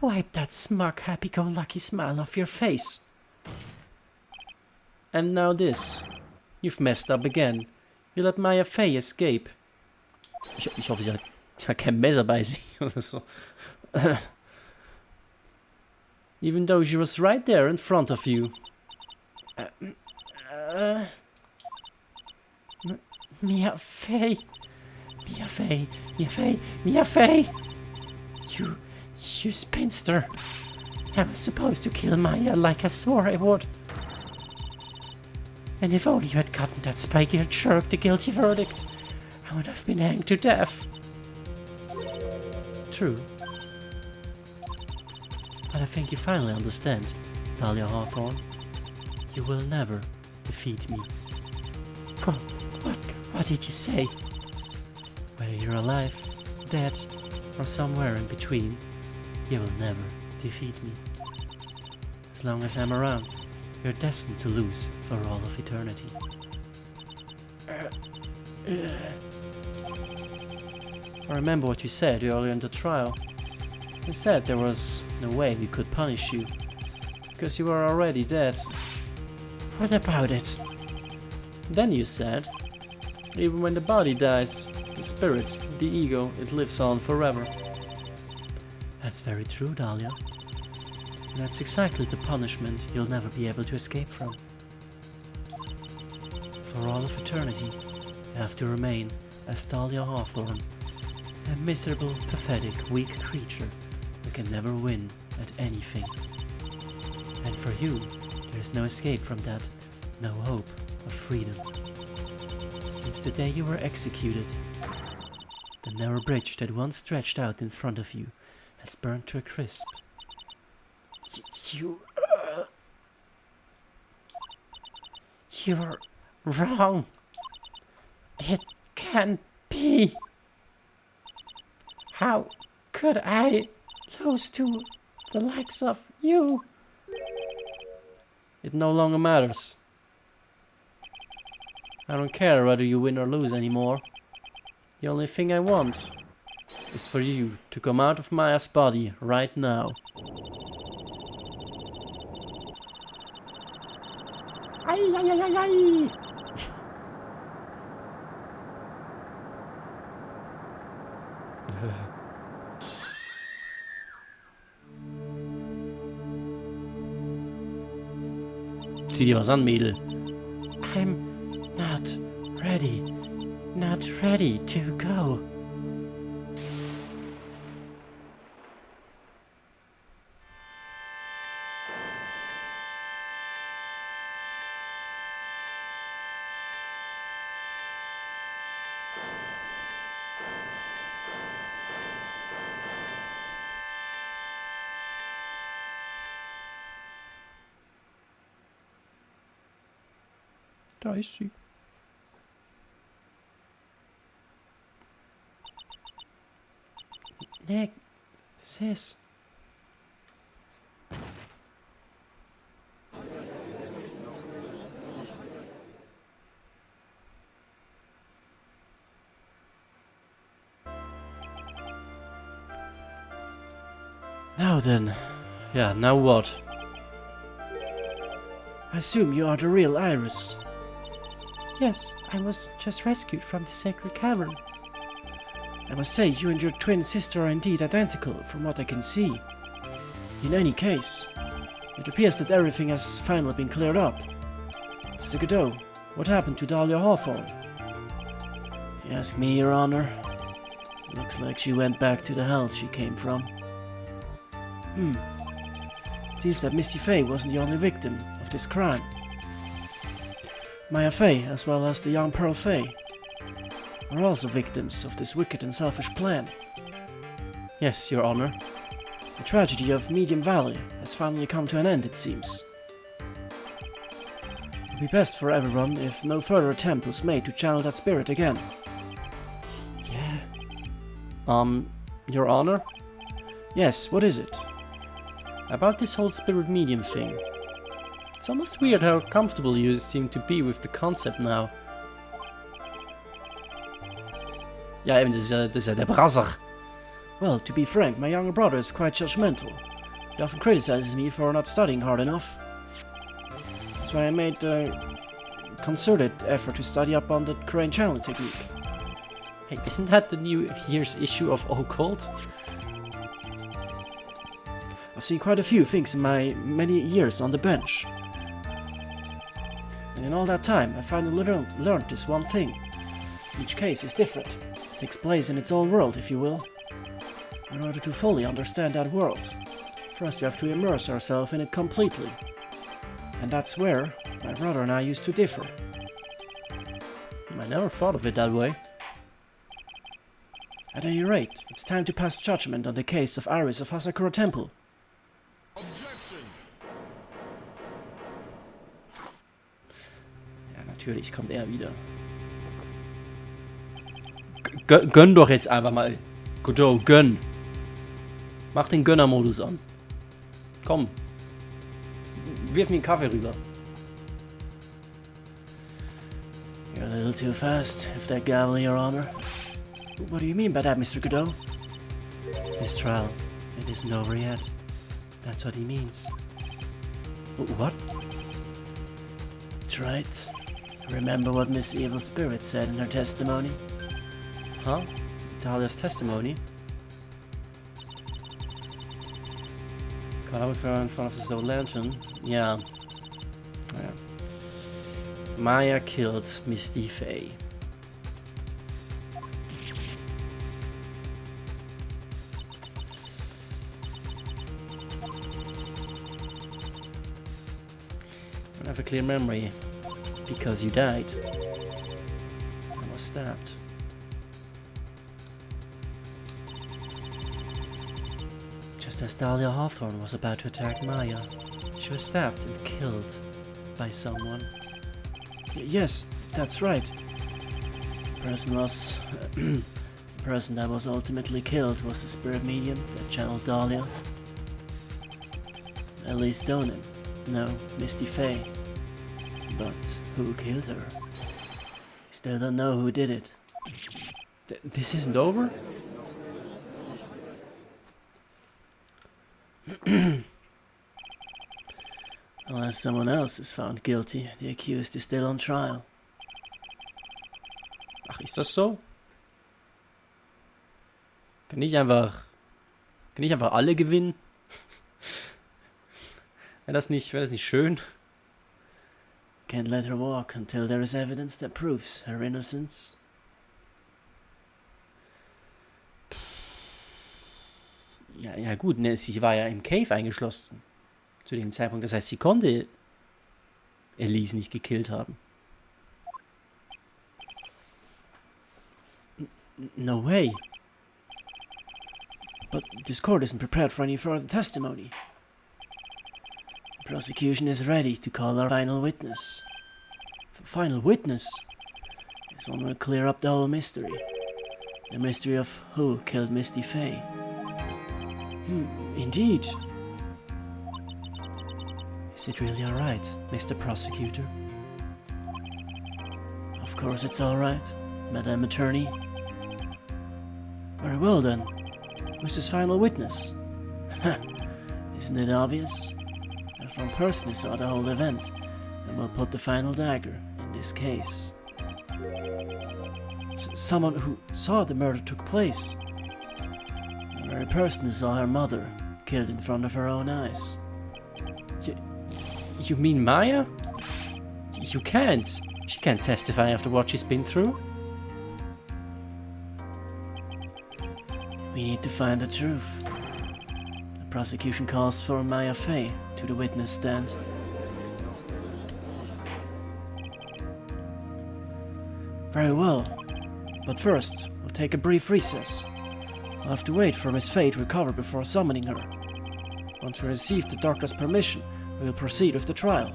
wipe that smug, happy-go-lucky smile off your face. And now this. You've messed up again. You let Maya Fae escape. Ich hoffe, sie hat kein Messer bei sich oder so. Even though she was right there in front of you. Mia Fae. Mia Fae. Mia Fae. Mia Fae. You spinster. I was supposed to kill Maya like I swore I would. And if only you had gotten that spike-eared jerk the guilty verdict, I would have been hanged to death. True. But I think you finally understand, Dahlia Hawthorne. You will never defeat me. What did you say? Whether you're alive, dead, or somewhere in between, you will never defeat me. As long as I'm around, you're destined to lose for all of eternity. I remember what you said earlier in the trial. You said there was no way we could punish you, because you were already dead. What about it? Then you said, even when the body dies, the spirit, the ego, it lives on forever. That's very true, Dahlia. And that's exactly the punishment you'll never be able to escape from. For all of eternity, you have to remain as Dahlia Hawthorne, a miserable, pathetic, weak creature who can never win at anything. And for you, there is no escape from that, no hope of freedom. Since the day you were executed, the narrow bridge that once stretched out in front of you has burned to a crisp. You're wrong. It can't be. How could I lose to the likes of you? It no longer matters. I don't care whether you win or lose anymore. The only thing I want is for you to come out of Maya's body right now. Ay, ay, ay, ay, ay. Zieh dir was an, Mädel. I'm not ready to go. Da ist sie. Nick, sis. Now then. Yeah, now what? I assume you are the real Iris. Yes, I was just rescued from the sacred cavern. I must say, you and your twin sister are indeed identical, from what I can see. In any case, it appears that everything has finally been cleared up. Mr. Godot, what happened to Dahlia Hawthorne? If you ask me, Your Honor, it looks like she went back to the hell she came from. Seems that Misty Faye wasn't the only victim of this crime. Maya Faye, as well as the young Pearl Faye, are also victims of this wicked and selfish plan. Yes, Your Honor. The tragedy of Medium Valley has finally come to an end, it seems. It would be best for everyone if no further attempt was made to channel that spirit again. Yeah. Your Honor? Yes, what is it? About this whole spirit medium thing. It's almost weird how comfortable you seem to be with the concept now. Ja, eben, das ist ja der Brasser. Well, to be frank, my younger brother is quite judgmental. He often criticizes me for not studying hard enough. That's why I made a concerted effort to study up on the crane channeling technique. Hey, isn't that the New Year's issue of Occult? I've seen quite a few things in my many years on the bench. And in all that time, I finally learned this one thing. Each case is different. It takes place in its own world, if you will. In order to fully understand that world, first we have to immerse ourselves in it completely. And that's where my brother and I used to differ. I never thought of it that way. At any rate, it's time to pass judgment on the case of Iris of Hasakura Temple. Ja, natürlich kommt er wieder. Gönn doch jetzt einfach mal. Godot, gönn. Mach den Gönnermodus an. Komm. Wirf mir einen Kaffee rüber. You're a little too fast, if that gavel, Your Honor. What do you mean by that, Mr. Godot? This trial, it isn't over yet. That's what he means. What? That's right. Remember what Miss Evil Spirit said in her testimony? Huh? Dahlia's testimony? Caught up with her in front of this old lantern. Yeah. Maya killed Misty Faye. I have a clear memory. Because you died. I was stabbed. Just as Dahlia Hawthorne was about to attack Maya, she was stabbed and killed by someone. Yes, that's right. The person that was ultimately killed was the spirit medium that channeled Dahlia. At least Donan. No, Misty Faye. But who killed her? Still don't know who did it. This isn't over? Unless someone else is found guilty, the accused is still on trial. Ach, ist das so? Kann ich einfach alle gewinnen? Wäre das nicht schön? Can't let her walk until there is evidence that proves her innocence. Ja gut, ne, sie war ja im Cave eingeschlossen. Zu dem Zeitpunkt. Das heißt, sie konnte Elise nicht gekillt haben. No way. But this court isn't prepared for any further testimony. The prosecution is ready to call our final witness. Final witness? This one will clear up the whole mystery. The mystery of who killed Misty Faye. Indeed. Is it really alright, Mr. Prosecutor? Of course it's alright, Madam Attorney. Very well then. Who's this final witness? Isn't it obvious? There's one person who saw the whole event and will put the final dagger in this case. Someone who saw the murder took place. The very person who saw her mother killed in front of her own eyes. You mean Maya? You can't. She can't testify after what she's been through. We need to find the truth. The prosecution calls for Maya Faye to the witness stand. Very well. But first, we'll take a brief recess. We'll have to wait for Miss Faye to recover before summoning her. Once we receive the doctor's permission, we will proceed with the trial.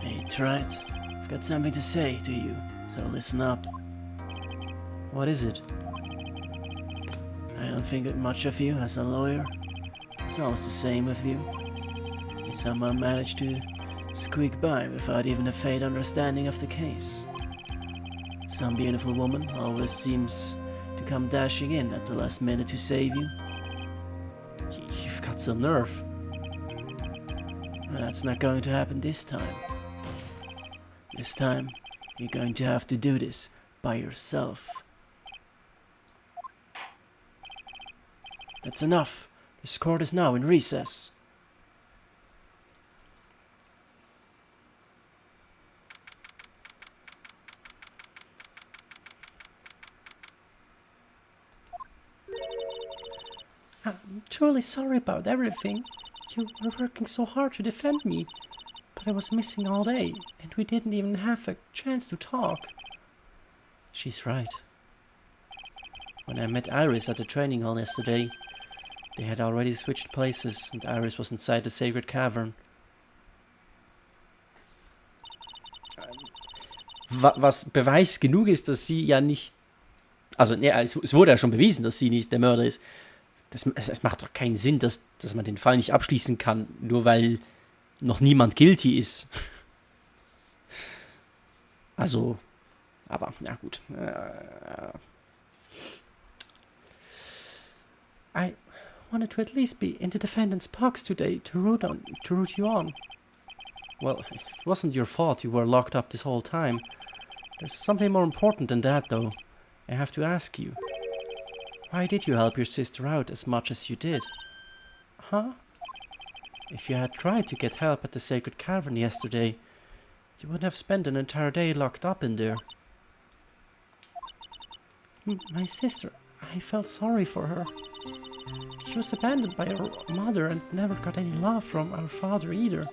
Ain't right. I've got something to say to you, so listen up. What is it? I don't think much of you as a lawyer. It's always the same with you. You somehow managed to squeak by without even a faint understanding of the case. Some beautiful woman always seems to come dashing in at the last minute to save you. You've got some nerve. Well, that's not going to happen this time. This time, you're going to have to do this by yourself. That's enough. This court is now in recess. I'm truly sorry about everything. You were working so hard to defend me, but I was missing all day, and we didn't even have a chance to talk. She's right. When I met Iris at the training hall yesterday, they had already switched places, and Iris was inside the sacred cavern. Was Beweis genug ist, dass sie ja nicht... Also, ne, es wurde ja schon bewiesen, dass sie nicht der Mörder ist. Es macht doch keinen Sinn, dass man den Fall nicht abschließen kann, nur weil noch niemand guilty ist. Also, aber, ja gut. I wanted to at least be in the defendant's box today to root you on. Well, it wasn't your fault you were locked up this whole time. There's something more important than that, though. I have to ask you. Why did you help your sister out as much as you did? Huh? If you had tried to get help at the Sacred Cavern yesterday, you would have spent an entire day locked up in there. My sister, I felt sorry for her. She was abandoned by her mother and never got any love from our father either.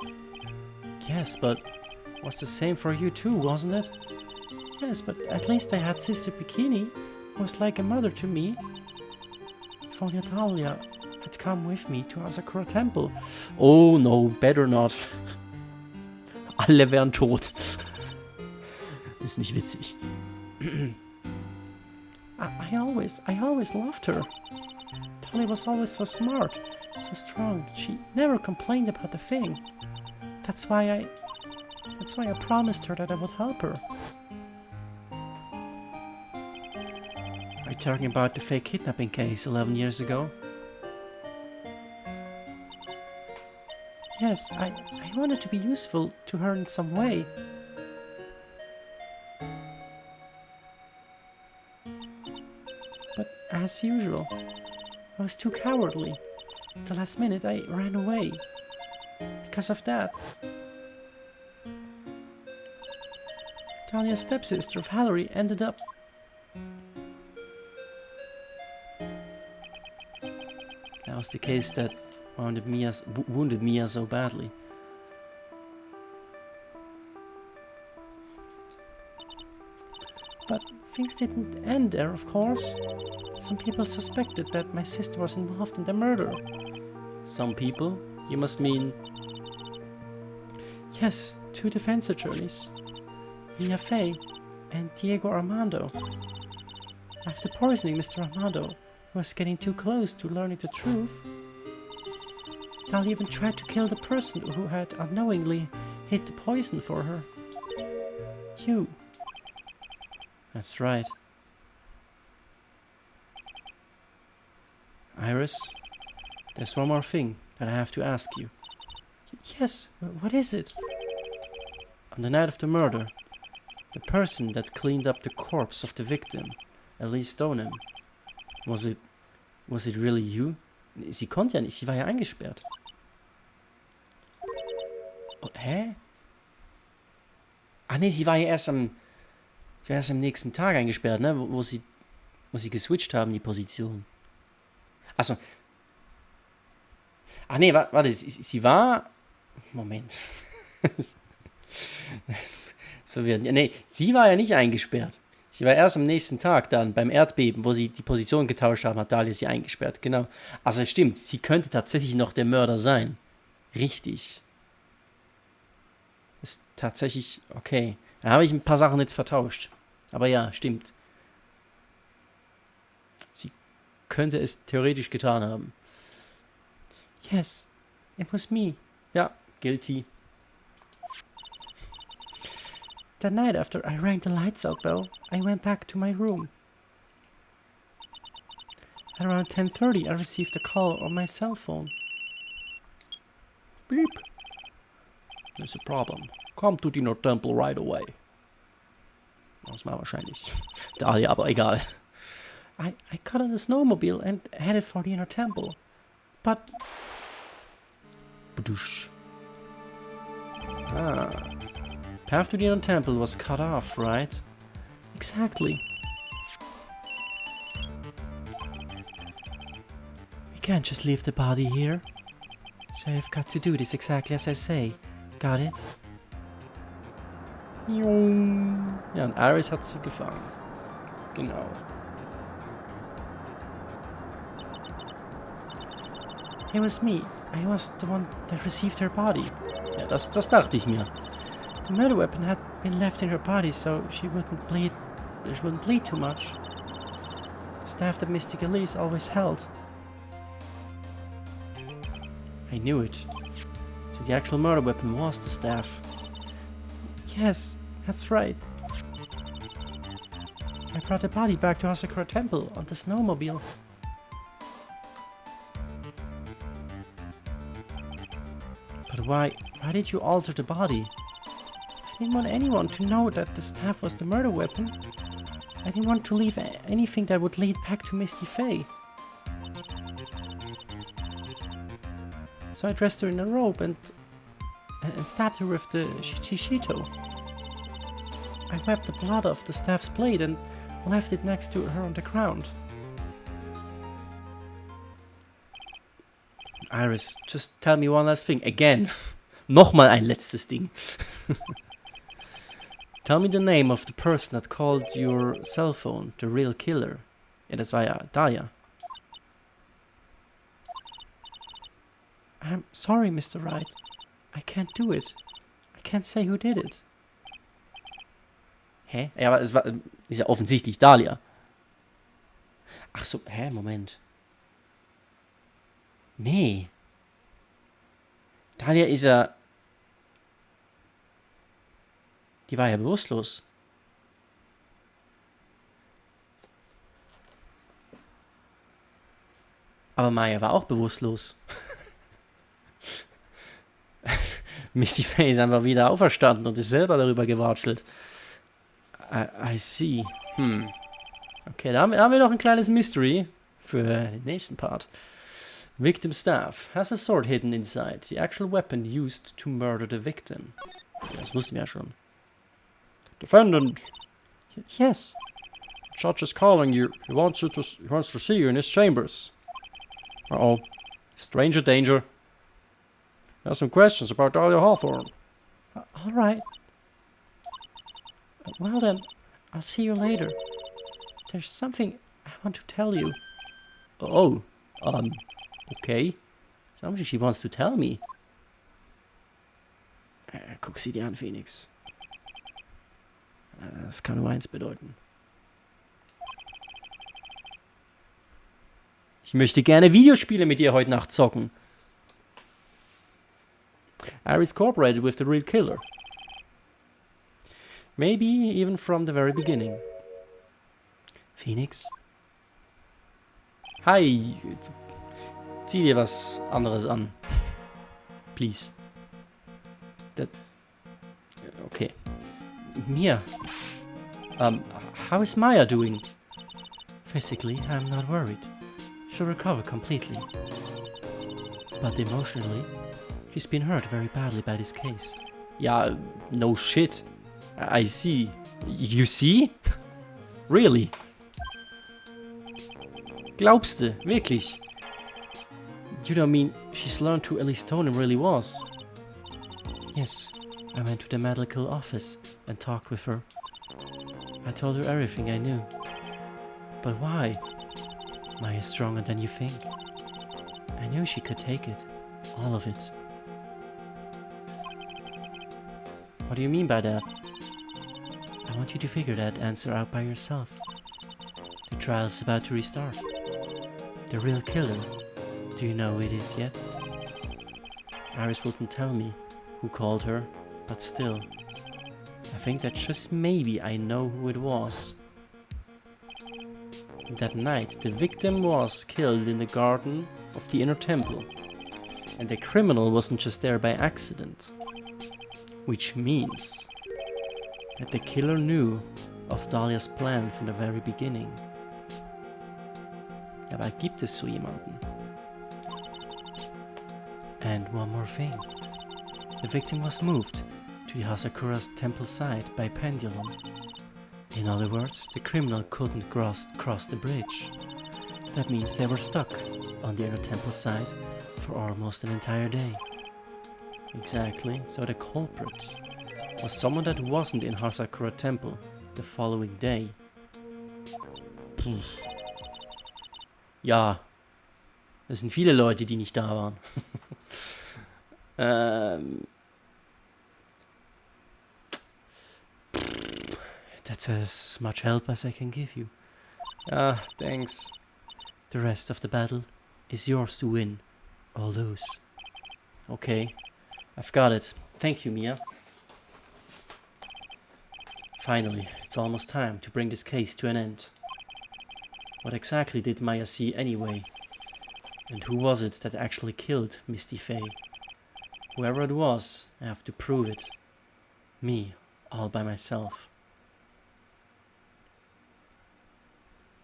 Yes, but it was the same for you too, wasn't it? Yes, but at least I had Sister Bikini, who was like a mother to me. If only Natalia had come with me to Asakura Temple. Oh no, better not. Alle wären tot. Ist nicht witzig. I always loved her. Talia was always so smart, so strong. She never complained about the thing. That's why I promised her that I would help her. Are you talking about the fake kidnapping case 11 years ago? Yes, I wanted to be useful to her in some way. But as usual, I was too cowardly. At the last minute I ran away. Because of that, Talia's stepsister Valerie ended up... That was the case that wounded Mia so badly. But things didn't end there, of course. Some people suspected that my sister was involved in the murder. Some people? You must mean... Yes, 2 defense attorneys. Mia Fey and Diego Armando. After poisoning Mr. Armando, who was getting too close to learning the truth, Talia even tried to kill the person who had unknowingly hid the poison for her. You. That's right. Iris, there's one more thing that I have to ask you. Yes, what is it? On the night of the murder, the person that cleaned up the corpse of the victim, Elise Stoneham, was it really you? Sie konnte ja nicht, sie war ja eingesperrt. Oh, hä? Ah ne, sie war ja erst am nächsten Tag eingesperrt, ne? Wo sie geswitcht haben, die Position. Achso. Ach nee, warte, sie war... Moment. Verwirrend. Ja, nee, sie war ja nicht eingesperrt. Sie war erst am nächsten Tag dann beim Erdbeben, wo sie die Position getauscht haben, hat Dalia sie eingesperrt, genau. Also stimmt, sie könnte tatsächlich noch der Mörder sein. Richtig. Ist tatsächlich okay. Da habe ich ein paar Sachen jetzt vertauscht. Aber ja, stimmt. Sie könnte es theoretisch getan haben. Yes, it was me. Ja, guilty. That night after I rang the lights out bell, I went back to my room. At around 10:30 I received a call on my cell phone. Beep. There's a problem. Come to Dinner Temple right away. Das war wahrscheinlich Dalia, aber egal. I got on a snowmobile and headed for the inner temple. But... Path to the inner temple was cut off, right? Exactly. We can't just leave the body here. So I've got to do this exactly as I say. Got it? Ja, und Iris hat sie gefangen. Genau. It was me. I was the one that received her body. Ja, das dachte ich mir. The murder weapon had been left in her body so she wouldn't bleed too much. The staff that Mystic Elise always held. I knew it. So the actual murder weapon was the staff. Yes, that's right. I brought the body back to Asakura Temple on the snowmobile. But why did you alter the body? I didn't want anyone to know that the staff was the murder weapon. I didn't want to leave anything that would lead back to Misty Faye. So I dressed her in a robe and stabbed her with the Shishito. I wiped the blood off the staff's blade and left it next to her on the ground. Iris, just tell me one last thing. Again. Nochmal ein letztes Ding. Tell me the name of the person that called your cell phone the real killer. Ja, das war ja Dahlia. I'm sorry, Mr. Wright. I can't do it. I can't say who did it. Hä? Ja, aber ist ja offensichtlich Dahlia. Ach so, Moment. Nee. Dahlia ist ja... Die war ja bewusstlos. Aber Maya war auch bewusstlos. Misty Faye ist einfach wieder auferstanden und ist selber darüber gewatschelt. I see. Okay, da haben wir noch ein kleines Mystery für den nächsten Part. Victim staff has a sword hidden inside, the actual weapon used to murder the victim. Das wussten wir ja schon. Defendant. Yes. Judge is calling you. He wants to see you in his chambers. Uh-oh. Stranger danger. He has some questions about Dahlia Hawthorne. All right. Well then, I'll see you later. There's something I want to tell you. Oh, okay. Something she wants to tell me. Guck sie dir an, Phoenix. Das kann nur eins bedeuten. Ich möchte gerne Videospiele mit dir heute Nacht zocken. Iris cooperated with the real killer. Maybe even from the very beginning. Phoenix? Hi. Zieh dir was anderes an. Please. Okay. Mia. How is Maya doing? Physically, I'm not worried. She'll recover completely. But emotionally, she's been hurt very badly by this case. Yeah, no shit. I see. You see? Really? Glaubst du? Wirklich? You don't mean she's learned who Ellie Stoneham really was? Yes, I went to the medical office and talked with her. I told her everything I knew. But why? Maya's stronger than you think. I knew she could take it. All of it. What do you mean by that? I want you to figure that answer out by yourself. The trial's about to restart. The real killer. Do you know who it is yet? Iris wouldn't tell me who called her, but still. I think that just maybe I know who it was. That night, the victim was killed in the garden of the inner temple. And the criminal wasn't just there by accident. Which means that the killer knew of Dahlias plan from the very beginning. Aber gibt es so jemanden? And one more thing. The victim was moved to the Hasakura's temple side by pendulum. In other words, the criminal couldn't cross the bridge. That means they were stuck on the inner temple side for almost an entire day. Exactly, so the culprit was someone that wasn't in Hasakura Temple the following day. Ja, es sind viele Leute, die nicht da waren. That's as much help as I can give you. Thanks. The rest of the battle is yours to win or lose. Okay, I've got it. Thank you, Mia. Finally, It's almost time to bring this case to an end. What exactly did Maya see anyway? And who was it that actually killed Misty Faye? Whoever it was, I have to prove it. Me, all by myself.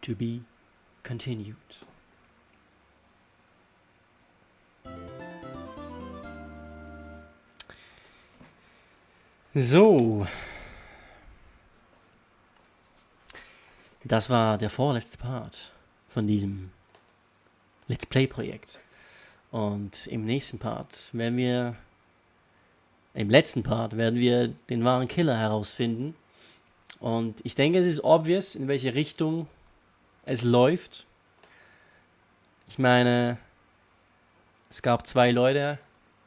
To be continued. So. Das war der vorletzte Part von diesem Let's Play-Projekt. Und im letzten Part werden wir den wahren Killer herausfinden. Und ich denke, es ist obvious, in welche Richtung es läuft. Ich meine, es gab 2 Leute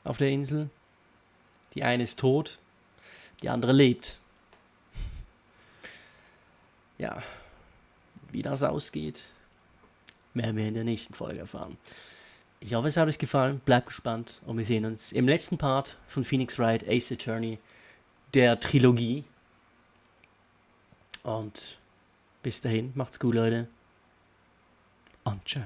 auf der Insel. Die eine ist tot, die andere lebt. Ja, wie das ausgeht, werden wir in der nächsten Folge erfahren. Ich hoffe, es hat euch gefallen. Bleibt gespannt und wir sehen uns im letzten Part von Phoenix Wright, Ace Attorney, der Trilogie. Und bis dahin, macht's gut, Leute. Und tschö.